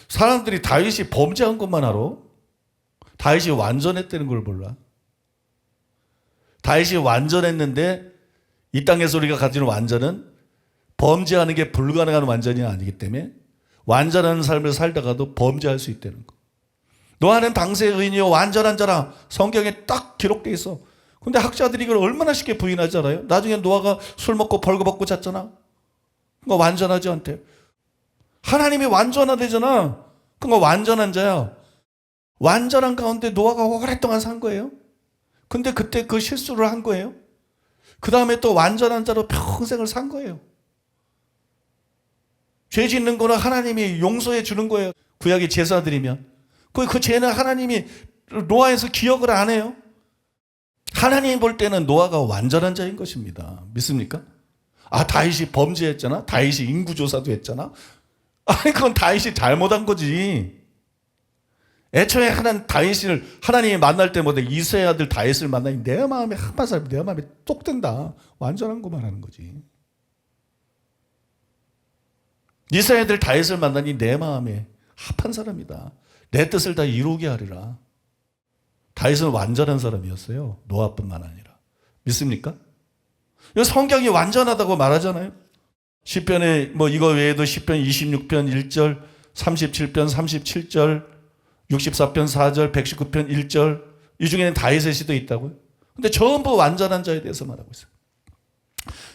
사람들이 다윗이 범죄한 것만 알아. 다윗이 완전했다는 걸 몰라. 다윗이 완전했는데 이 땅에서 우리가 가지는 완전은 범죄하는 게 불가능한 완전이 아니기 때문에 완전한 삶을 살다가도 범죄할 수 있다는 거. 노아는 당시의 의인이요 완전한 자라 성경에 딱 기록돼 있어. 근데 학자들이 이걸 얼마나 쉽게 부인하잖아요. 나중에 노아가 술 먹고 벌거벗고 잤잖아. 그러니까 완전하지 않대. 하나님이 완전하대잖아. 그러니까 완전한 자야. 완전한 가운데 노아가 오랫동안 산 거예요. 근데 그때 그 실수를 한 거예요. 그 다음에 또 완전한 자로 평생을 산 거예요. 죄 짓는 거는 하나님이 용서해 주는 거예요. 구약의 제사드리면. 그 죄는 하나님이 노아에서 기억을 안 해요. 하나님 볼 때는 노아가 완전한 자인 것입니다. 믿습니까? 아, 다윗이 범죄했잖아. 다윗이 인구조사도 했잖아. 아니, 그건 다윗이 잘못한 거지. 애초에 다윗을 하나님이 만날 때마다 이새의 아들 다윗을 만나니 내 마음에 한바살 내 마음에 똑 된다. 완전한 것만 하는 거지. 이새의 아들 다윗을 만나니 내 마음에 합한 사람이다. 내 뜻을 다 이루게 하리라. 다윗은 완전한 사람이었어요. 노아뿐만 아니라. 믿습니까? 성경이 완전하다고 말하잖아요. 시편에 이거 외에도 시편 26편 1절, 37편 37절, 64편 4절, 119편 1절, 이 중에는 다윗의 시도 있다고요. 근데 전부 완전한 자에 대해서 말하고 있어요.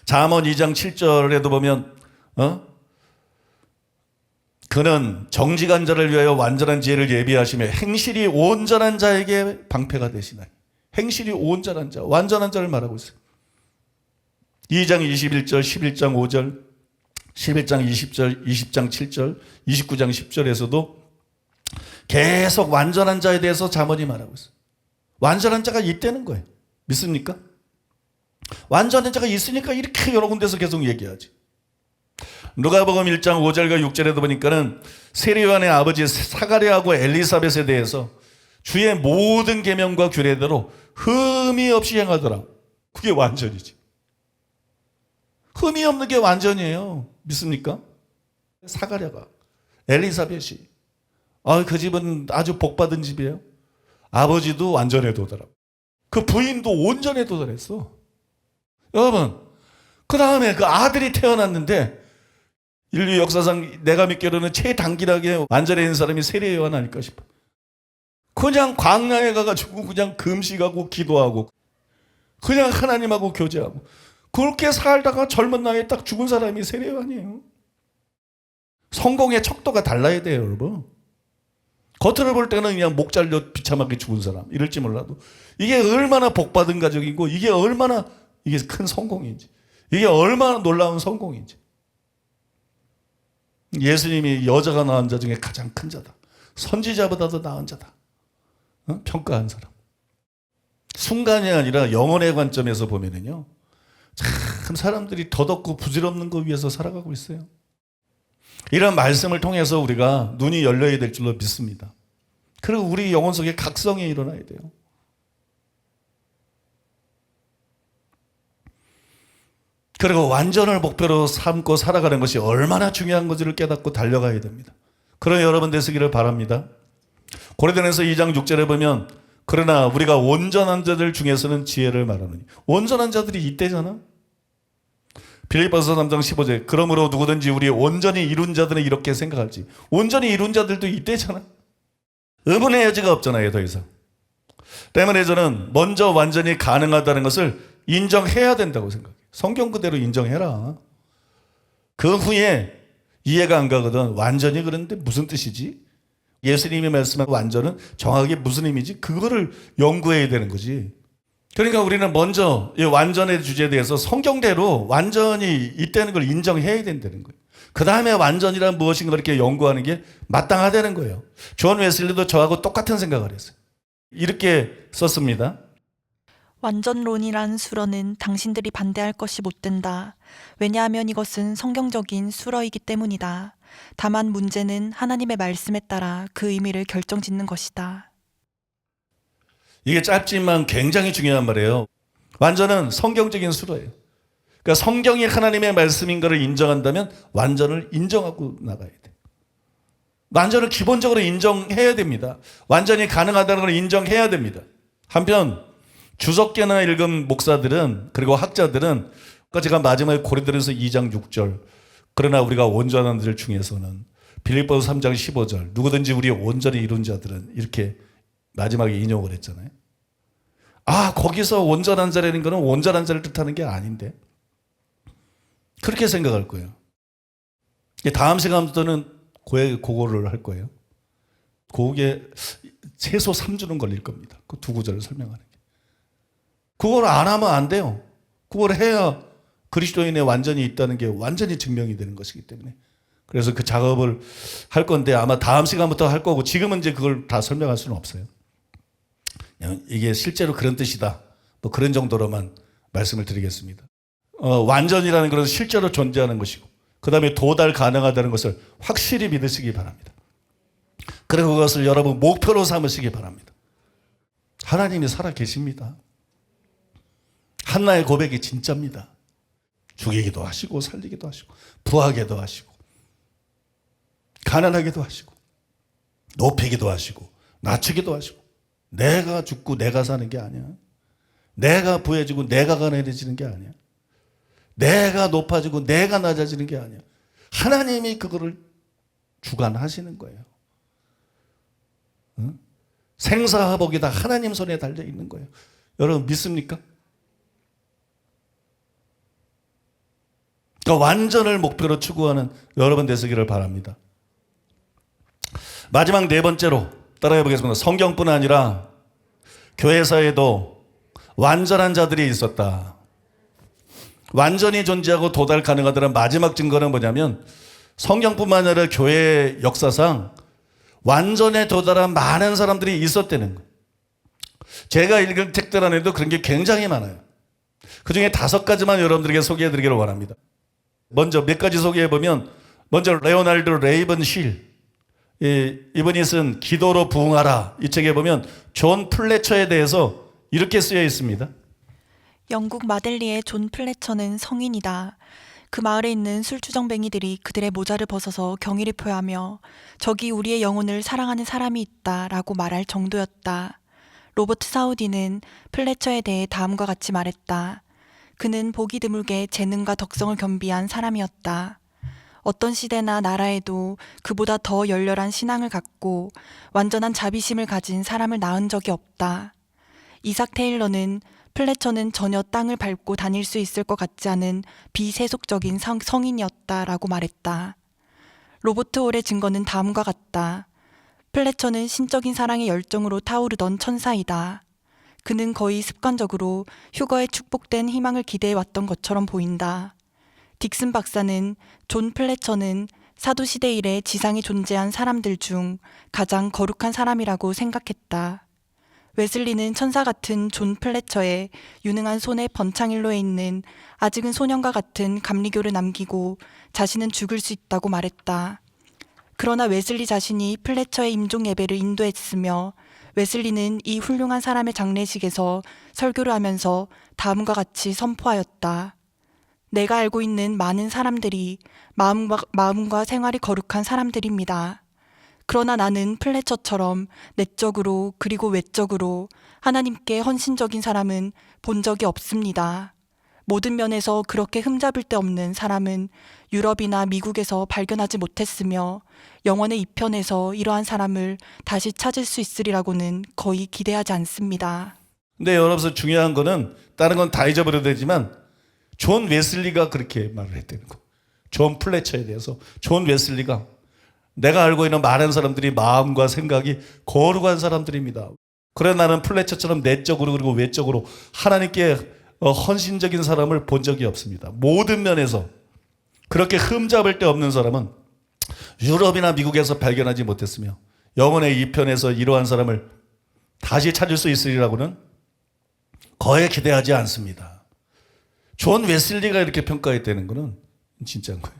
잠언 2장 7절에도 보면 그는 정직한 자를 위하여 완전한 지혜를 예비하시며 행실이 온전한 자에게 방패가 되시나니. 행실이 온전한 자, 완전한 자를 말하고 있어요. 2장 21절, 11장 5절, 11장 20절, 20장 7절, 29장 10절에서도 계속 완전한 자에 대해서 잠언이 말하고 있어요. 완전한 자가 있다는 거예요. 믿습니까? 완전한 자가 있으니까 이렇게 여러 군데서 계속 얘기하지. 누가복음 1장 5절과 6절에도 보니까는 세례요한의 아버지 사가랴하고 엘리사벳에 대해서 주의 모든 계명과 규례대로 흠이 없이 행하더라. 그게 완전이지. 흠이 없는 게 완전이에요. 믿습니까? 사가랴가, 엘리사벳이, 그 집은 아주 복받은 집이에요. 아버지도 완전에 도달하고 그 부인도 온전에 도달했어. 여러분, 그 다음에 그 아들이 태어났는데 인류 역사상 내가 믿기로는 최단기하게 완전해진 사람이 세례 요한 아닐까 싶어. 그냥 광야에 가가지고 그냥 금식하고 기도하고 그냥 하나님하고 교제하고 그렇게 살다가 젊은 나이에 딱 죽은 사람이 세례 요한이에요. 성공의 척도가 달라야 돼요, 여러분. 겉으로 볼 때는 그냥 목 잘려 비참하게 죽은 사람 이럴지 몰라도 이게 얼마나 복받은 가족이고 이게 얼마나 이게 큰 성공인지, 이게 얼마나 놀라운 성공인지. 예수님이 여자가 낳은 자 중에 가장 큰 자다, 선지자보다도 나은 자다, 평가한 사람. 순간이 아니라 영혼의 관점에서 보면은요, 참 사람들이 덧없고 부질없는 거 위해서 살아가고 있어요. 이런 말씀을 통해서 우리가 눈이 열려야 될 줄로 믿습니다. 그리고 우리 영혼 속에 각성이 일어나야 돼요. 그리고 완전을 목표로 삼고 살아가는 것이 얼마나 중요한 건지를 깨닫고 달려가야 됩니다. 그런 여러분 되시기를 바랍니다. 고린도전서 2장 6절에 보면 그러나 우리가 온전한 자들 중에서는 지혜를 말하느니, 온전한 자들이 이때잖아. 빌립보서 3장 15절 그러므로 누구든지 우리 온전히 이룬 자들은 이렇게 생각할지. 온전히 이룬 자들도 이때잖아. 의문의 여지가 없잖아요, 더 이상. 때문에 저는 먼저 완전히 가능하다는 것을 인정해야 된다고 생각해요. 성경 그대로 인정해라. 그 후에 이해가 안 가거든. 완전히 그런데 무슨 뜻이지? 예수님이 말씀한 완전은 정확하게 무슨 의미지? 그거를 연구해야 되는 거지. 그러니까 우리는 먼저 이 완전의 주제에 대해서 성경대로 완전히 있다는 걸 인정해야 된다는 거예요. 그 다음에 완전이란 무엇인가 이렇게 연구하는 게 마땅하다는 거예요. 존 웨슬리도 저하고 똑같은 생각을 했어요. 이렇게 썼습니다. 완전론이란 수러는 당신들이 반대할 것이 못 된다. 왜냐하면 이것은 성경적인 수러이기 때문이다. 다만 문제는 하나님의 말씀에 따라 그 의미를 결정짓는 것이다. 이게 짧지만 굉장히 중요한 말이에요. 완전은 성경적인 수로예요. 그러니까 성경이 하나님의 말씀인 것을 인정한다면 완전을 인정하고 나가야 돼. 완전을 기본적으로 인정해야 됩니다. 완전히 가능하다는 걸 인정해야 됩니다. 한편 주석계나 읽은 목사들은, 그리고 학자들은, 제가 마지막에 고린도전서 2장 6절 그러나 우리가 온전한 자들 중에서는, 빌립보서 3장 15절 누구든지 우리 온전히 이룬 자들은, 이렇게 마지막에 인용을 했잖아요. 거기서 온전한 자라는 것은 온전한 자를 뜻하는 게 아닌데, 그렇게 생각할 거예요. 다음 시간부터는 그거를 할 거예요. 그게 최소 3주는 걸릴 겁니다. 그 두 구절을 설명하는 게. 그걸 안 하면 안 돼요. 그걸 해야 그리스도인에 완전히 있다는 게 완전히 증명이 되는 것이기 때문에. 그래서 그 작업을 할 건데 아마 다음 시간부터 할 거고, 지금은 이제 그걸 다 설명할 수는 없어요. 그냥 이게 실제로 그런 뜻이다, 뭐 그런 정도로만 말씀을 드리겠습니다. 완전이라는 것은 실제로 존재하는 것이고, 그 다음에 도달 가능하다는 것을 확실히 믿으시기 바랍니다. 그리고 그것을 여러분 목표로 삼으시기 바랍니다. 하나님이 살아 계십니다. 한나의 고백이 진짜입니다. 죽이기도 하시고 살리기도 하시고 부하게도 하시고 가난하게도 하시고 높이기도 하시고 낮추기도 하시고, 내가 죽고 내가 사는 게 아니야. 내가 부해지고 내가 가난해지는 게 아니야. 내가 높아지고 내가 낮아지는 게 아니야. 하나님이 그거를 주관하시는 거예요. 응? 생사화복이 다 하나님 손에 달려 있는 거예요. 여러분 믿습니까? 그러니까 완전을 목표로 추구하는 여러분 되시기를 바랍니다. 마지막 네 번째로 따라해 보겠습니다. 성경뿐 아니라 교회사에도 완전한 자들이 있었다. 완전히 존재하고 도달 가능하다는 마지막 증거는 뭐냐면 성경뿐만 아니라 교회 역사상 완전에 도달한 많은 사람들이 있었다는 거예요. 제가 읽은 책들 안에도 그런 게 굉장히 많아요. 그중에 5가지만 여러분들에게 소개해드리기를 원합니다. 먼저 몇 가지 소개해보면, 먼저 레오날드 레이븐실, 이분이 쓴 기도로 부흥하라, 이 책에 보면 존 플래처에 대해서 이렇게 쓰여 있습니다. 영국 마델리의 존 플래처는 성인이다. 그 마을에 있는 술주정뱅이들이 그들의 모자를 벗어서 경의를 표하며 저기 우리의 영혼을 사랑하는 사람이 있다 라고 말할 정도였다. 로버트 사우디는 플래처에 대해 다음과 같이 말했다. 그는 보기 드물게 재능과 덕성을 겸비한 사람이었다. 어떤 시대나 나라에도 그보다 더 열렬한 신앙을 갖고 완전한 자비심을 가진 사람을 낳은 적이 없다. 이삭 테일러는 플래처는 전혀 땅을 밟고 다닐 수 있을 것 같지 않은 비세속적인 성인이었다라고 말했다. 로버트 홀의 증거는 다음과 같다. 플래처는 신적인 사랑의 열정으로 타오르던 천사이다. 그는 거의 습관적으로 휴거의 축복된 희망을 기대해왔던 것처럼 보인다. 딕슨 박사는 존 플래처는 사도시대 이래 지상에 존재한 사람들 중 가장 거룩한 사람이라고 생각했다. 웨슬리는 천사 같은 존 플래처의 유능한 손에 번창일로에 있는 아직은 소년과 같은 감리교를 남기고 자신은 죽을 수 있다고 말했다. 그러나 웨슬리 자신이 플래처의 임종 예배를 인도했으며 웨슬리는 이 훌륭한 사람의 장례식에서 설교를 하면서 다음과 같이 선포하였다. 내가 알고 있는 많은 사람들이 마음과 생활이 거룩한 사람들입니다. 그러나 나는 플래처처럼 내적으로 그리고 외적으로 하나님께 헌신적인 사람은 본 적이 없습니다. 모든 면에서 그렇게 흠잡을 데 없는 사람은 유럽이나 미국에서 발견하지 못했으며 영원의 이편에서 이러한 사람을 다시 찾을 수 있으리라고는 거의 기대하지 않습니다. 근데 여러분 중요한 거는 다른 건 다 잊어버려도 되지만 존 웨슬리가 그렇게 말을 했다는 거. 존 플래처에 대해서 존 웨슬리가 내가 알고 있는 많은 사람들이 마음과 생각이 거룩한 사람들입니다. 그래 나는 플래처처럼 내적으로 그리고 외적으로 하나님께 헌신적인 사람을 본 적이 없습니다. 모든 면에서 그렇게 흠잡을 데 없는 사람은 유럽이나 미국에서 발견하지 못했으며 영혼의 이편에서 이러한 사람을 다시 찾을 수 있으리라고는 거의 기대하지 않습니다. 존 웨슬리가 이렇게 평가했다는 것은 진짜인 거예요.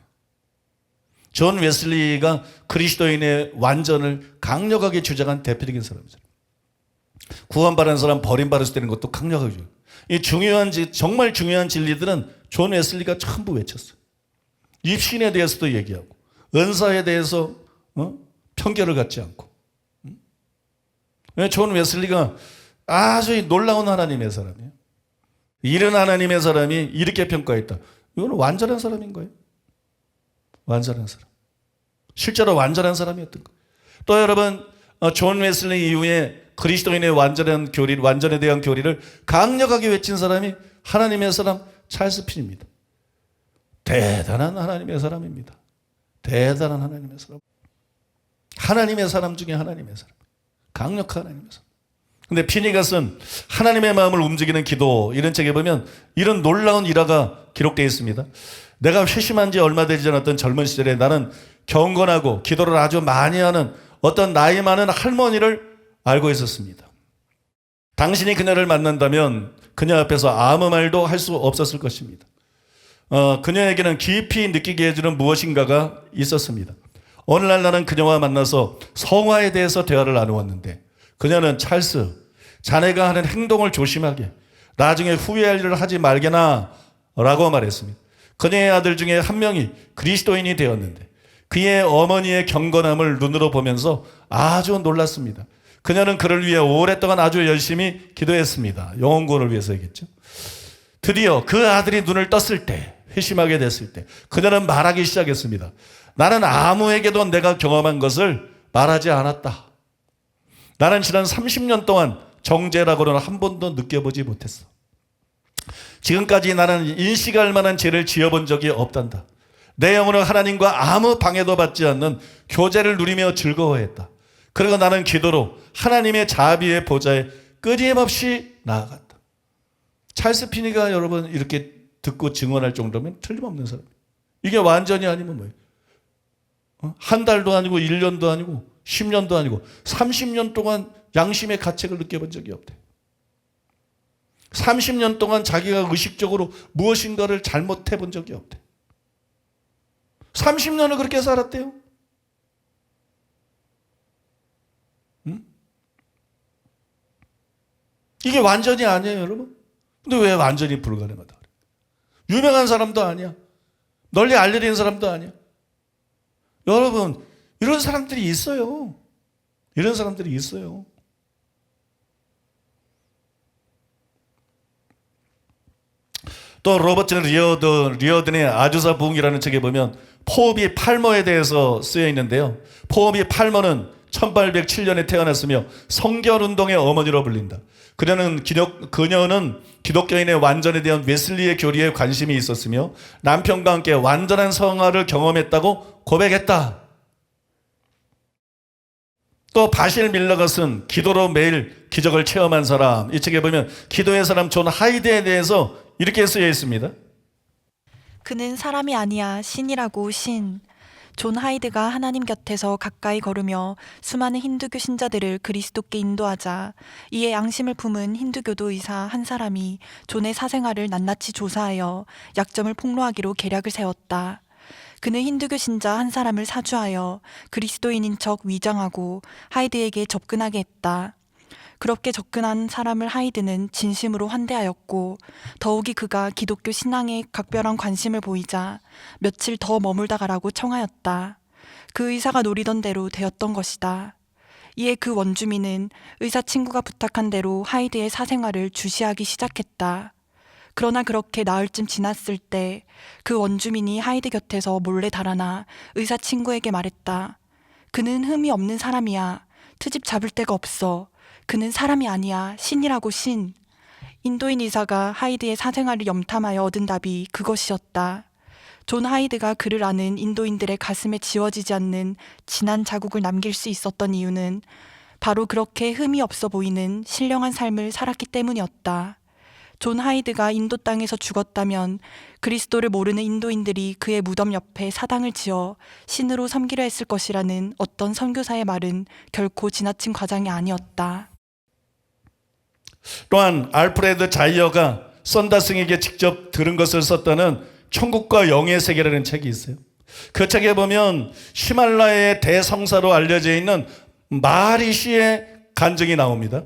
존 웨슬리가 그리스도인의 완전을 강력하게 주장한 대표적인 사람이죠. 구원받은 사람 버림받았을 때는 것도 강력하게 주장해요. 이 정말 중요한 진리들은 존 웨슬리가 전부 외쳤어요. 입신에 대해서도 얘기하고 은사에 대해서 편견을 갖지 않고. 존 웨슬리가 아주 놀라운 하나님의 사람이에요. 이런 하나님의 사람이 이렇게 평가했다. 이거는 완전한 사람인 거예요. 완전한 사람. 실제로 완전한 사람이었던 거예요. 또 여러분 존 웨슬리 이후에 그리스도인의 완전한 교리, 완전에 대한 교리를 강력하게 외친 사람이 하나님의 사람 찰스 핀입니다. 대단한 하나님의 사람입니다. 대단한 하나님의 사람. 하나님의 사람 중에 하나님의 사람. 강력한 하나님의 사람. 근데 피니가 쓴 하나님의 마음을 움직이는 기도 이런 책에 보면 이런 놀라운 일화가 기록되어 있습니다. 내가 회심한 지 얼마 되지 않았던 젊은 시절에 나는 경건하고 기도를 아주 많이 하는 어떤 나이 많은 할머니를 알고 있었습니다. 당신이 그녀를 만난다면 그녀 앞에서 아무 말도 할 수 없었을 것입니다. 그녀에게는 깊이 느끼게 해주는 무엇인가가 있었습니다. 어느 날 나는 그녀와 만나서 성화에 대해서 대화를 나누었는데 그녀는 찰스, 자네가 하는 행동을 조심하게 나중에 후회할 일을 하지 말게나 라고 말했습니다. 그녀의 아들 중에 한 명이 그리스도인이 되었는데 그의 어머니의 경건함을 눈으로 보면서 아주 놀랐습니다. 그녀는 그를 위해 오랫동안 아주 열심히 기도했습니다. 영혼구원을 위해서겠죠. 드디어 그 아들이 눈을 떴을 때, 회심하게 됐을 때 그녀는 말하기 시작했습니다. 나는 아무에게도 내가 경험한 것을 말하지 않았다. 나는 지난 30년 동안 정죄라고는 한 번도 느껴보지 못했어. 지금까지 나는 인식할 만한 죄를 지어본 적이 없단다. 내 영혼은 하나님과 아무 방해도 받지 않는 교제를 누리며 즐거워했다. 그리고 나는 기도로 하나님의 자비의 보좌에 끊임없이 나아갔다. 찰스 피니가 여러분 이렇게 듣고 증언할 정도면 틀림없는 사람. 이게 완전이 아니면 뭐예요? 한 달도 아니고 1년도 아니고 10년도 아니고 30년 동안 양심의 가책을 느껴본 적이 없대. 30년 동안 자기가 의식적으로 무엇인가를 잘못해 본 적이 없대. 30년을 그렇게 살았대요. 응? 이게 완전히 아니에요, 여러분. 근데 왜 완전히 불가능하다 그래? 유명한 사람도 아니야. 널리 알려진 사람도 아니야. 여러분, 이런 사람들이 있어요. 이런 사람들이 있어요. 또 로버트 리어든의 아주사 부흥이라는 책에 보면 포비 팔머에 대해서 쓰여 있는데요. 포비 팔머는 1807년에 태어났으며 성결운동의 어머니로 불린다. 그녀는 기독교인의 완전에 대한 웨슬리의 교리에 관심이 있었으며 남편과 함께 완전한 성화를 경험했다고 고백했다. 또 바실 밀러가 쓴 기도로 매일 기적을 체험한 사람, 이 책에 보면 기도의 사람 존 하이드에 대해서 이렇게 쓰여 있습니다. 그는 사람이 아니야 신이라고 신. 존 하이드가 하나님 곁에서 가까이 걸으며 수많은 힌두교 신자들을 그리스도께 인도하자 이에 양심을 품은 힌두교도 의사 한 사람이 존의 사생활을 낱낱이 조사하여 약점을 폭로하기로 계략을 세웠다. 그는 힌두교 신자 한 사람을 사주하여 그리스도인인 척 위장하고 하이드에게 접근하게 했다. 그렇게 접근한 사람을 하이드는 진심으로 환대하였고 더욱이 그가 기독교 신앙에 각별한 관심을 보이자 며칠 더 머물다 가라고 청하였다. 그 의사가 노리던 대로 되었던 것이다. 이에 그 원주민은 의사 친구가 부탁한 대로 하이드의 사생활을 주시하기 시작했다. 그러나 그렇게 나흘쯤 지났을 때 그 원주민이 하이드 곁에서 몰래 달아나 의사 친구에게 말했다. 그는 흠이 없는 사람이야. 트집 잡을 데가 없어. 그는 사람이 아니야. 신이라고 신. 인도인 의사가 하이드의 사생활을 염탐하여 얻은 답이 그것이었다. 존 하이드가 그를 아는 인도인들의 가슴에 지워지지 않는 진한 자국을 남길 수 있었던 이유는 바로 그렇게 흠이 없어 보이는 신령한 삶을 살았기 때문이었다. 존 하이드가 인도 땅에서 죽었다면 그리스도를 모르는 인도인들이 그의 무덤 옆에 사당을 지어 신으로 섬기려 했을 것이라는 어떤 선교사의 말은 결코 지나친 과장이 아니었다. 또한 알프레드 자이어가 썬다승에게 직접 들은 것을 썼다는 천국과 영의 세계라는 책이 있어요. 그 책에 보면 히말라야의 대성사로 알려져 있는 마하리시의 간증이 나옵니다.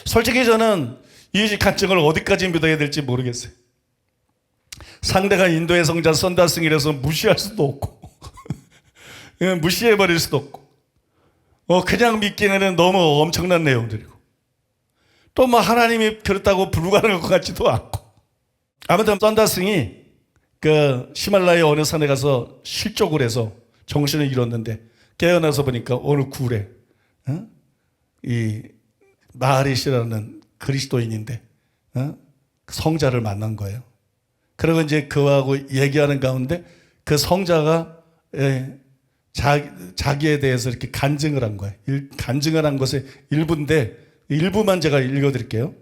솔직히 저는 이 간증을 어디까지 믿어야 될지 모르겠어요. 상대가 인도의 성자 썬다승이라서 무시할 수도 없고 무시해버릴 수도 없고 그냥 믿기에는 너무 엄청난 내용들이고 또 뭐 하나님이 그렇다고 불가능할 것 같지도 않고 아무튼 썬다승이 그 히말라야 어느 산에 가서 실족을 해서 정신을 잃었는데 깨어나서 보니까 어느 굴에 이 마하리시라는 그리스도인인데 성자를 만난 거예요. 그리고 이제 그하고 얘기하는 가운데 그 성자가 자기에 대해서 이렇게 간증을 한 거예요. 간증을 한 것의 일부인데 일부만 제가 읽어드릴게요.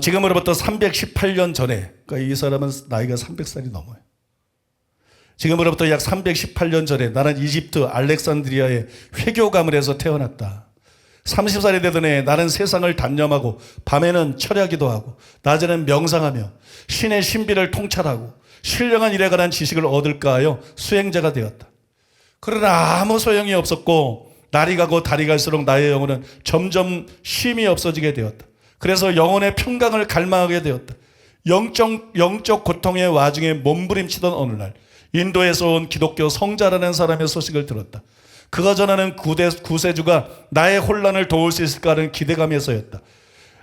지금으로부터 318년 전에, 그러니까 이 사람은 나이가 300살이 넘어요. 지금으로부터 약 318년 전에 나는 이집트 알렉산드리아의 회교감을 해서 태어났다. 30살이 되던 해에 나는 세상을 단념하고 밤에는 철야기도 하고 낮에는 명상하며 신의 신비를 통찰하고 신령한 일에 관한 지식을 얻을까 하여 수행자가 되었다. 그러나 아무 소용이 없었고 날이 가고 달이 갈수록 나의 영혼은 점점 쉼이 없어지게 되었다. 그래서 영혼의 평강을 갈망하게 되었다. 영적 고통의 와중에 몸부림치던 어느 날 인도에서 온 기독교 성자라는 사람의 소식을 들었다. 그가 전하는 구세주가 나의 혼란을 도울 수 있을까 하는 기대감에서였다.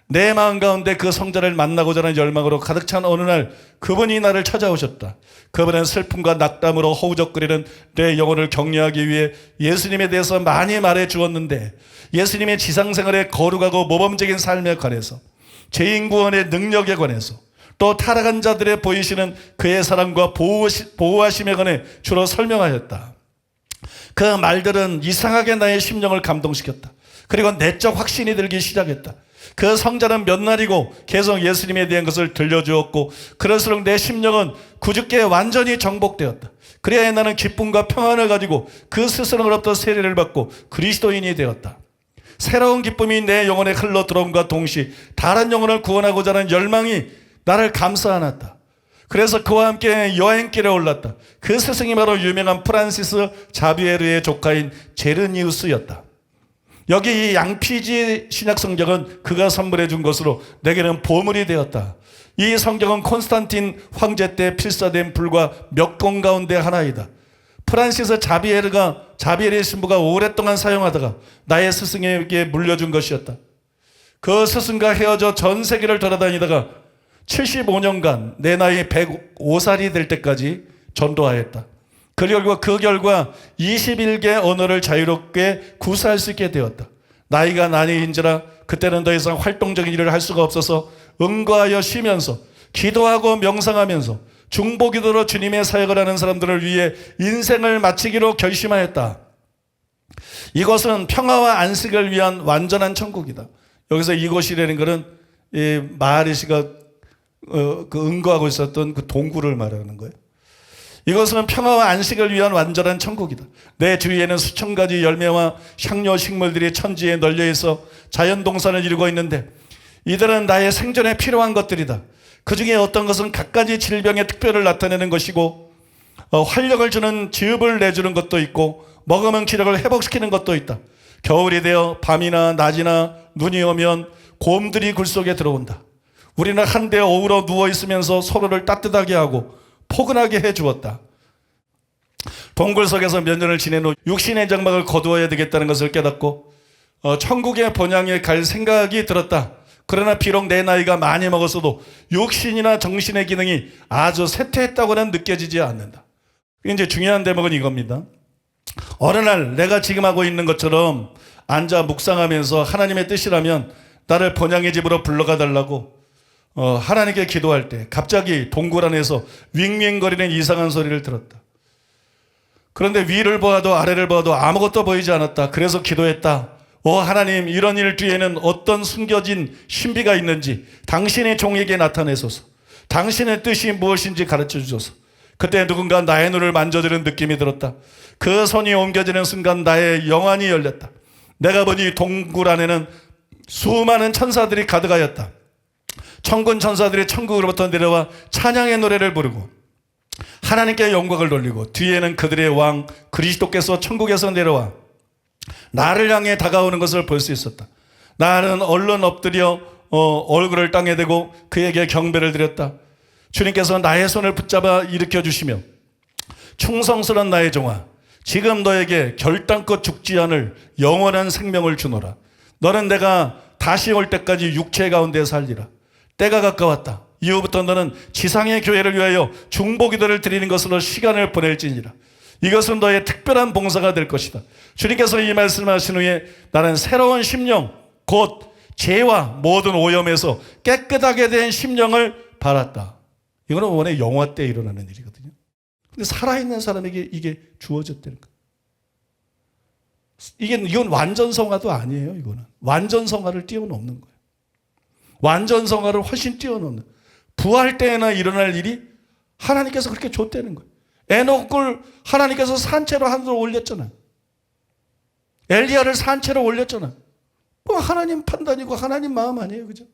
내 마음 가운데 그 성자를 만나고자 하는 열망으로 가득 찬 어느 날 그분이 나를 찾아오셨다. 그분은 슬픔과 낙담으로 허우적거리는 내 영혼을 격려하기 위해 예수님에 대해서 많이 말해 주었는데 예수님의 지상생활의 거룩하고 모범적인 삶에 관해서 죄인 구원의 능력에 관해서 또 타락한 자들의 보이시는 그의 사랑과 보호하심에 관해 주로 설명하였다. 그 말들은 이상하게 나의 심령을 감동시켰다. 그리고 내적 확신이 들기 시작했다. 그 성자는 몇 날이고 계속 예수님에 대한 것을 들려주었고 그럴수록 내 심령은 구주께 완전히 정복되었다. 그래야 나는 기쁨과 평안을 가지고 그 스승으로부터 세례를 받고 그리스도인이 되었다. 새로운 기쁨이 내 영혼에 흘러 들어옴과 동시에 다른 영혼을 구원하고자 하는 열망이 나를 감싸 안았다. 그래서 그와 함께 여행길에 올랐다. 그 스승이 바로 유명한 프란시스 자비에르의 조카인 제르니우스였다. 여기 이 양피지 신약성경은 그가 선물해 준 것으로 내게는 보물이 되었다. 이 성경은 콘스탄틴 황제 때 필사된 불과 몇 권 가운데 하나이다. 프란시스 자비에르의 신부가 오랫동안 사용하다가 나의 스승에게 물려준 것이었다. 그 스승과 헤어져 전 세계를 돌아다니다가 75년간 내 나이 105살이 될 때까지 전도하였다. 그 결과 21개 언어를 자유롭게 구사할 수 있게 되었다. 나이가 나이인지라 그때는 더 이상 활동적인 일을 할 수가 없어서 응거하여 쉬면서 기도하고 명상하면서 중보기도로 주님의 사역을 하는 사람들을 위해 인생을 마치기로 결심하였다. 이것은 평화와 안식을 위한 완전한 천국이다. 여기서 이곳이라는 것은 마하리시가 그 응거하고 있었던 그 동굴을 말하는 거예요. 이것은 평화와 안식을 위한 완전한 천국이다. 내 주위에는 수천 가지 열매와 향료 식물들이 천지에 널려 있어 자연 동산을 이루고 있는데 이들은 나의 생존에 필요한 것들이다. 그 중에 어떤 것은 갖가지 질병의 특별을 나타내는 것이고 활력을 주는 지읍을 내주는 것도 있고 먹으면 기력을 회복시키는 것도 있다. 겨울이 되어 밤이나 낮이나 눈이 오면 곰들이 굴 속에 들어온다. 우리는 한데 어우러 누워 있으면서 서로를 따뜻하게 하고 포근하게 해주었다. 동굴 속에서 몇 년을 지낸 후 육신의 장막을 거두어야 되겠다는 것을 깨닫고 천국의 본향에 갈 생각이 들었다. 그러나 비록 내 나이가 많이 먹었어도 육신이나 정신의 기능이 아주 쇠퇴했다고는 느껴지지 않는다. 이제 중요한 대목은 이겁니다. 어느 날 내가 지금 하고 있는 것처럼 앉아 묵상하면서 하나님의 뜻이라면 나를 본향의 집으로 불러가 달라고 하나님께 기도할 때 갑자기 동굴 안에서 윙윙거리는 이상한 소리를 들었다. 그런데 위를 보아도 아래를 보아도 아무것도 보이지 않았다. 그래서 기도했다. 하나님, 이런 일 뒤에는 어떤 숨겨진 신비가 있는지 당신의 종에게 나타내소서. 당신의 뜻이 무엇인지 가르쳐 주소서. 그때 누군가 나의 눈을 만져주는 느낌이 들었다. 그 손이 옮겨지는 순간 나의 영안이 열렸다. 내가 보니 동굴 안에는 수많은 천사들이 가득하였다. 천군 천사들이 천국으로부터 내려와 찬양의 노래를 부르고 하나님께 영광을 돌리고 뒤에는 그들의 왕 그리스도께서 천국에서 내려와 나를 향해 다가오는 것을 볼 수 있었다. 나는 얼른 엎드려 얼굴을 땅에 대고 그에게 경배를 드렸다. 주님께서 나의 손을 붙잡아 일으켜 주시며 충성스러운 나의 종아, 지금 너에게 결단코 죽지 않을 영원한 생명을 주노라. 너는 내가 다시 올 때까지 육체 가운데 살리라. 때가 가까웠다. 이후부터 너는 지상의 교회를 위하여 중보기도를 드리는 것으로 시간을 보낼지니라. 이것은 너의 특별한 봉사가 될 것이다. 주님께서 이 말씀하신 후에 나는 새로운 심령, 곧 죄와 모든 오염에서 깨끗하게 된 심령을 받았다. 이거는 원래 영화 때 일어나는 일이거든요. 근데 살아있는 사람에게 이게 주어졌다는 거예요. 이건 완전 성화도 아니에요. 이거는 완전 성화를 뛰어넘는 거예요. 완전 성화를 훨씬 뛰어넘는, 부활 때에나 일어날 일이 하나님께서 그렇게 줬다는 거예요. 에녹을 하나님께서 산채로 하늘로 올렸잖아요. 엘리야를 산채로 올렸잖아요. 하나님 판단이고 하나님 마음 아니에요, 그죠?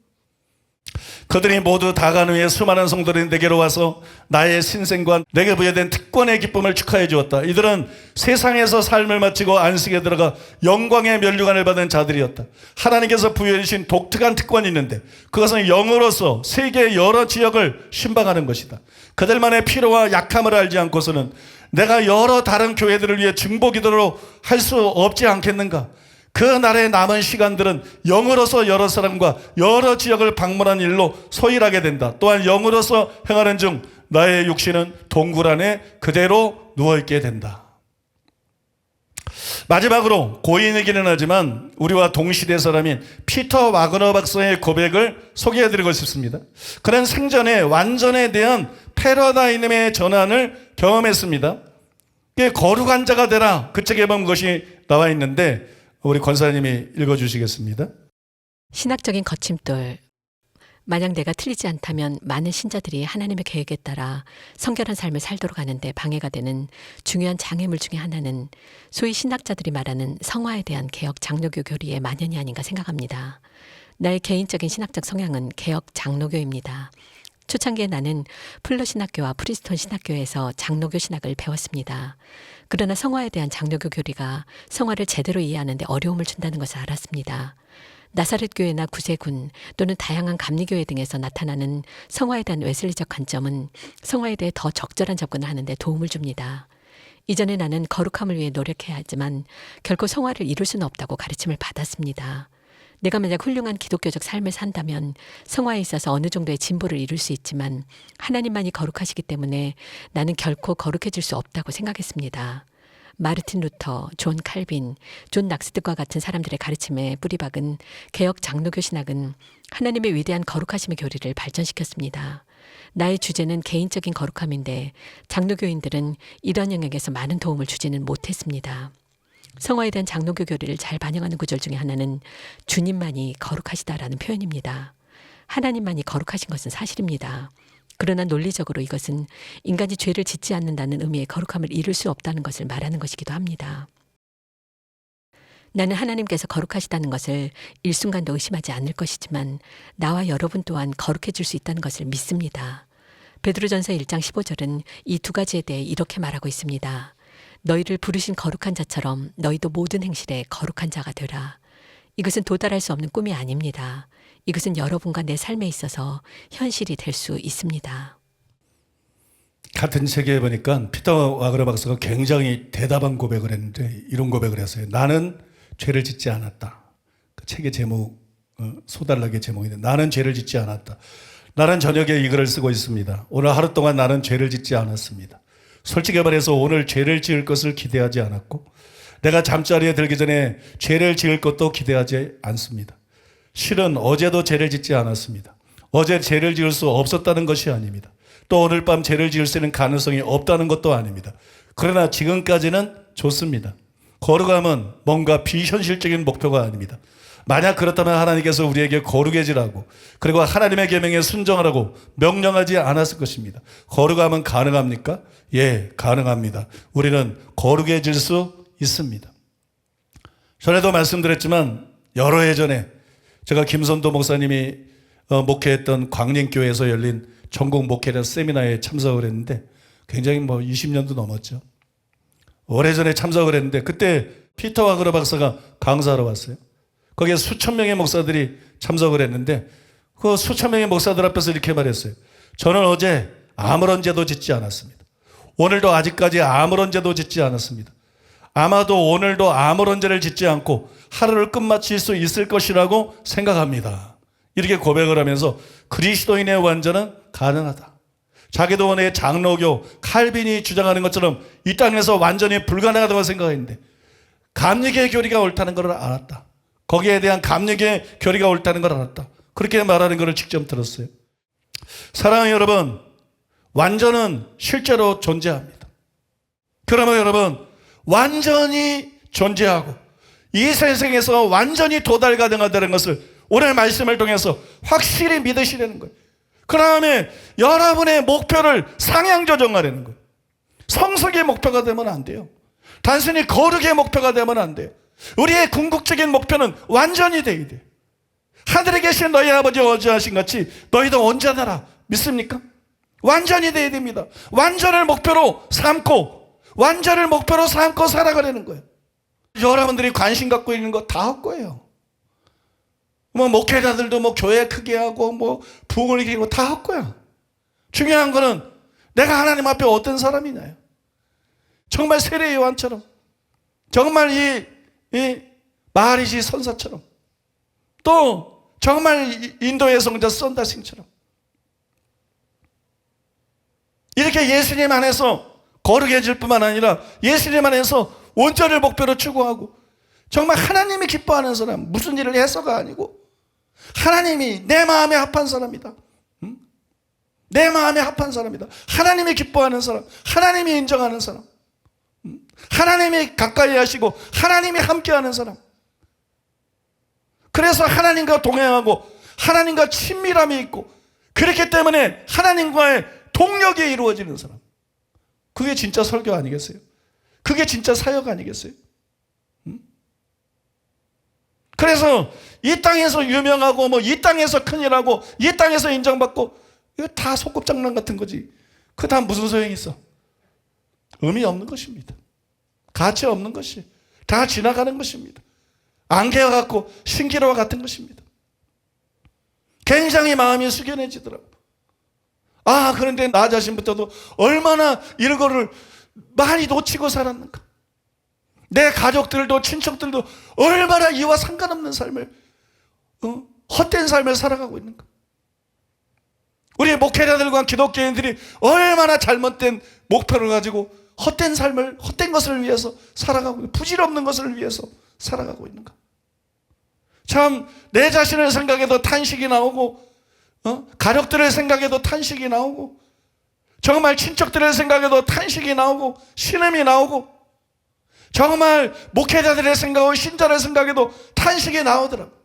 그들이 모두 다 간 후에 수많은 성도들이 내게로 와서 나의 신생과 내게 부여된 특권의 기쁨을 축하해 주었다. 이들은 세상에서 삶을 마치고 안식에 들어가 영광의 면류관을 받은 자들이었다. 하나님께서 부여해 주신 독특한 특권이 있는데 그것은 영으로서 세계의 여러 지역을 신방하는 것이다. 그들만의 필요와 약함을 알지 않고서는 내가 여러 다른 교회들을 위해 중보기도로 할 수 없지 않겠는가? 그 날의 남은 시간들은 영으로서 여러 사람과 여러 지역을 방문한 일로 소일하게 된다. 또한 영으로서 행하는 중 나의 육신은 동굴 안에 그대로 누워있게 된다. 마지막으로 고인이기는 하지만 우리와 동시대 사람인 피터 와그너 박사의 고백을 소개해드리고 싶습니다. 그는 생전에 완전에 대한 패러다임의 전환을 경험했습니다. 거룩한 자가 되라, 그 책에 보면 그것이 나와 있는데 우리 권사님이 읽어주시겠습니다. 신학적인 거침돌. 만약 내가 틀리지 않다면 많은 신자들이 하나님의 계획에 따라 성결한 삶을 살도록 하는데 방해가 되는 중요한 장애물 중에 하나는 소위 신학자들이 말하는 성화에 대한 개혁 장로교 교리의 만연이 아닌가 생각합니다. 나의 개인적인 신학적 성향은 개혁 장로교입니다. 초창기에 나는 플러 신학교와 프리스톤 신학교에서 장로교 신학을 배웠습니다. 그러나 성화에 대한 장로교 교리가 성화를 제대로 이해하는 데 어려움을 준다는 것을 알았습니다. 나사렛 교회나 구세군 또는 다양한 감리교회 등에서 나타나는 성화에 대한 웨슬리적 관점은 성화에 대해 더 적절한 접근을 하는 데 도움을 줍니다. 이전에 나는 거룩함을 위해 노력해야 하지만 결코 성화를 이룰 수는 없다고 가르침을 받았습니다. 내가 만약 훌륭한 기독교적 삶을 산다면 성화에 있어서 어느 정도의 진보를 이룰 수 있지만 하나님만이 거룩하시기 때문에 나는 결코 거룩해질 수 없다고 생각했습니다. 마르틴 루터, 존 칼빈, 존 낙스등과 같은 사람들의 가르침에 뿌리박은 개혁 장로교 신학은 하나님의 위대한 거룩하심의 교리를 발전시켰습니다. 나의 주제는 개인적인 거룩함인데 장로교인들은 이러한 영역에서 많은 도움을 주지는 못했습니다. 성화에 대한 장로교 교리를 잘 반영하는 구절 중에 하나는 주님만이 거룩하시다라는 표현입니다. 하나님만이 거룩하신 것은 사실입니다. 그러나 논리적으로 이것은 인간이 죄를 짓지 않는다는 의미의 거룩함을 이룰 수 없다는 것을 말하는 것이기도 합니다. 나는 하나님께서 거룩하시다는 것을 일순간도 의심하지 않을 것이지만 나와 여러분 또한 거룩해질 수 있다는 것을 믿습니다. 베드로전서 1장 15절은 이 두 가지에 대해 이렇게 말하고 있습니다. 너희를 부르신 거룩한 자처럼 너희도 모든 행실에 거룩한 자가 되라. 이것은 도달할 수 없는 꿈이 아닙니다. 이것은 여러분과 내 삶에 있어서 현실이 될 수 있습니다. 같은 책에 보니까 피터 와그너 박사가 굉장히 대담한 고백을 했는데 이런 고백을 했어요. 나는 죄를 짓지 않았다. 그 책의 제목, 소달락의 제목인데 나는 죄를 짓지 않았다. 나는 저녁에 이 글을 쓰고 있습니다. 오늘 하루 동안 나는 죄를 짓지 않았습니다. 솔직히 말해서 오늘 죄를 지을 것을 기대하지 않았고 내가 잠자리에 들기 전에 죄를 지을 것도 기대하지 않습니다. 실은 어제도 죄를 짓지 않았습니다. 어제 죄를 지을 수 없었다는 것이 아닙니다. 또 오늘 밤 죄를 지을 수 있는 가능성이 없다는 것도 아닙니다. 그러나 지금까지는 좋습니다. 거룩함은 뭔가 비현실적인 목표가 아닙니다. 만약 그렇다면 하나님께서 우리에게 거룩해지라고 그리고 하나님의 계명에 순종하라고 명령하지 않았을 것입니다. 거룩함은 가능합니까? 예, 가능합니다. 우리는 거룩해질 수 있습니다. 전에도 말씀드렸지만 여러 해 전에 제가 김선도 목사님이 목회했던 광림교회에서 열린 전국 목회자 세미나에 참석을 했는데 굉장히 20년도 넘었죠. 오래전에 참석을 했는데 그때 피터 와그너 박사가 강사하러 왔어요. 거기에 수천 명의 목사들이 참석을 했는데 그 수천 명의 목사들 앞에서 이렇게 말했어요. 저는 어제 아무런 죄도 짓지 않았습니다. 오늘도 아직까지 아무런 죄도 짓지 않았습니다. 아마도 오늘도 아무런 죄를 짓지 않고 하루를 끝마칠 수 있을 것이라고 생각합니다. 이렇게 고백을 하면서 그리스도인의 완전은 가능하다. 자기도 원의 장로교 칼빈이 주장하는 것처럼 이 땅에서 완전히 불가능하다고 생각했는데 감리교의 교리가 옳다는 걸 알았다. 거기에 대한 감리교의 교리가 옳다는 걸 알았다. 그렇게 말하는 것을 직접 들었어요. 사랑하는 여러분, 완전은 실제로 존재합니다. 그러면 여러분, 완전히 존재하고 이 세상에서 완전히 도달 가능하다는 것을 오늘 말씀을 통해서 확실히 믿으시려는 거예요. 그 다음에 여러분의 목표를 상향 조정하려는 거예요. 성숙의 목표가 되면 안 돼요. 단순히 거룩의 목표가 되면 안 돼요. 우리의 궁극적인 목표는 완전히 돼야 돼요. 하늘에 계신 너희 아버지 어찌하신 같이 너희도 온전하라. 믿습니까? 완전히 돼야 됩니다. 완전을 목표로 삼고 살아가려는 거예요. 여러분들이 관심 갖고 있는 거 다 할 거예요. 목회자들도 교회 크게 하고 부흥을 이기고 다 할 거야. 중요한 거는 내가 하나님 앞에 어떤 사람이냐요. 정말 세례 요한처럼, 정말 이 마리지 선사처럼, 또 정말 인도의 성자 썬다싱처럼 이렇게 예수님 안에서 거룩해질 뿐만 아니라 예수님 안에서 온전을 목표로 추구하고 정말 하나님이 기뻐하는 사람, 무슨 일을 해서가 아니고 하나님이 내 마음에 합한 사람이다. 내 마음에 합한 사람이다. 하나님이 기뻐하는 사람, 하나님이 인정하는 사람, 하나님이 가까이 하시고 하나님이 함께하는 사람. 그래서 하나님과 동행하고 하나님과 친밀함이 있고 그렇기 때문에 하나님과의 동력이 이루어지는 사람. 그게 진짜 설교 아니겠어요? 그게 진짜 사역 아니겠어요? 그래서 이 땅에서 유명하고 뭐 이 땅에서 큰일하고 이 땅에서 인정받고 이거 다 소꿉장난 같은 거지. 그 다 무슨 소용이 있어? 의미 없는 것입니다. 가치 없는 것이 다 지나가는 것입니다. 안개와 같고 신기루와 같은 것입니다. 굉장히 마음이 숙연해지더라고. 아, 그런데 나 자신부터도 얼마나 이런 거를 많이 놓치고 살았는가. 내 가족들도 친척들도 얼마나 이와 상관없는 삶을 헛된 삶을 살아가고 있는가. 우리 목회자들과 기독교인들이 얼마나 잘못된 목표를 가지고 헛된 삶을 헛된 것을 위해서 살아가고 부질없는 것을 위해서 살아가고 있는가. 참 내 자신을 생각해도 탄식이 나오고 가족들을 생각해도 탄식이 나오고 정말 친척들을 생각해도 탄식이 나오고 신음이 나오고 정말 목회자들의 생각하고 신자를 생각해도 탄식이 나오더라고요.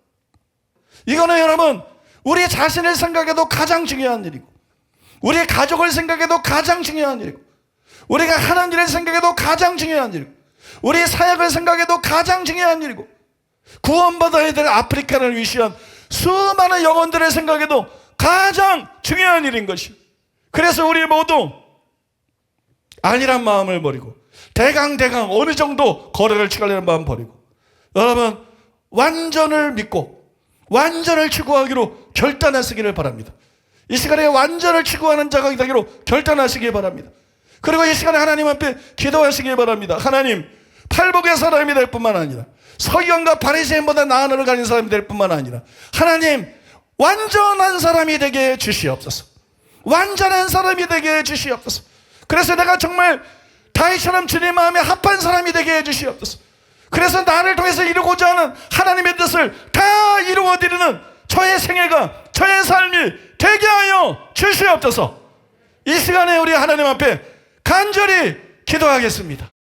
이거는 여러분 우리 자신을 생각해도 가장 중요한 일이고 우리 가족을 생각해도 가장 중요한 일이고 우리가 하는 일을 생각해도 가장 중요한 일이고 우리 사역을 생각해도 가장 중요한 일이고 구원받아야 될 아프리카를 위시한 수많은 영혼들을 생각해도 가장 중요한 일인 것이요. 그래서 우리 모두 안일한 마음을 버리고 대강 어느 정도 거래를 치가려는 마음 버리고 여러분 완전을 믿고 완전을 추구하기로 결단하시기를 바랍니다. 이 시간에 완전을 추구하는 자가 되기로 결단하시기 바랍니다. 그리고 이 시간에 하나님 앞에 기도하시기 바랍니다. 하나님, 팔복의 사람이 될 뿐만 아니라 서기관과 바리새인보다 나은 하늘을 가진 사람이 될 뿐만 아니라 하나님, 완전한 사람이 되게 주시옵소서. 완전한 사람이 되게 주시옵소서. 그래서 내가 정말 다윗처럼 주님 마음에 합한 사람이 되게 해주시옵소서. 그래서 나를 통해서 이루고자 하는 하나님의 뜻을 다 이루어드리는 저의 생애가 저의 삶이 되게 하여 주시옵소서. 이 시간에 우리 하나님 앞에 간절히 기도하겠습니다.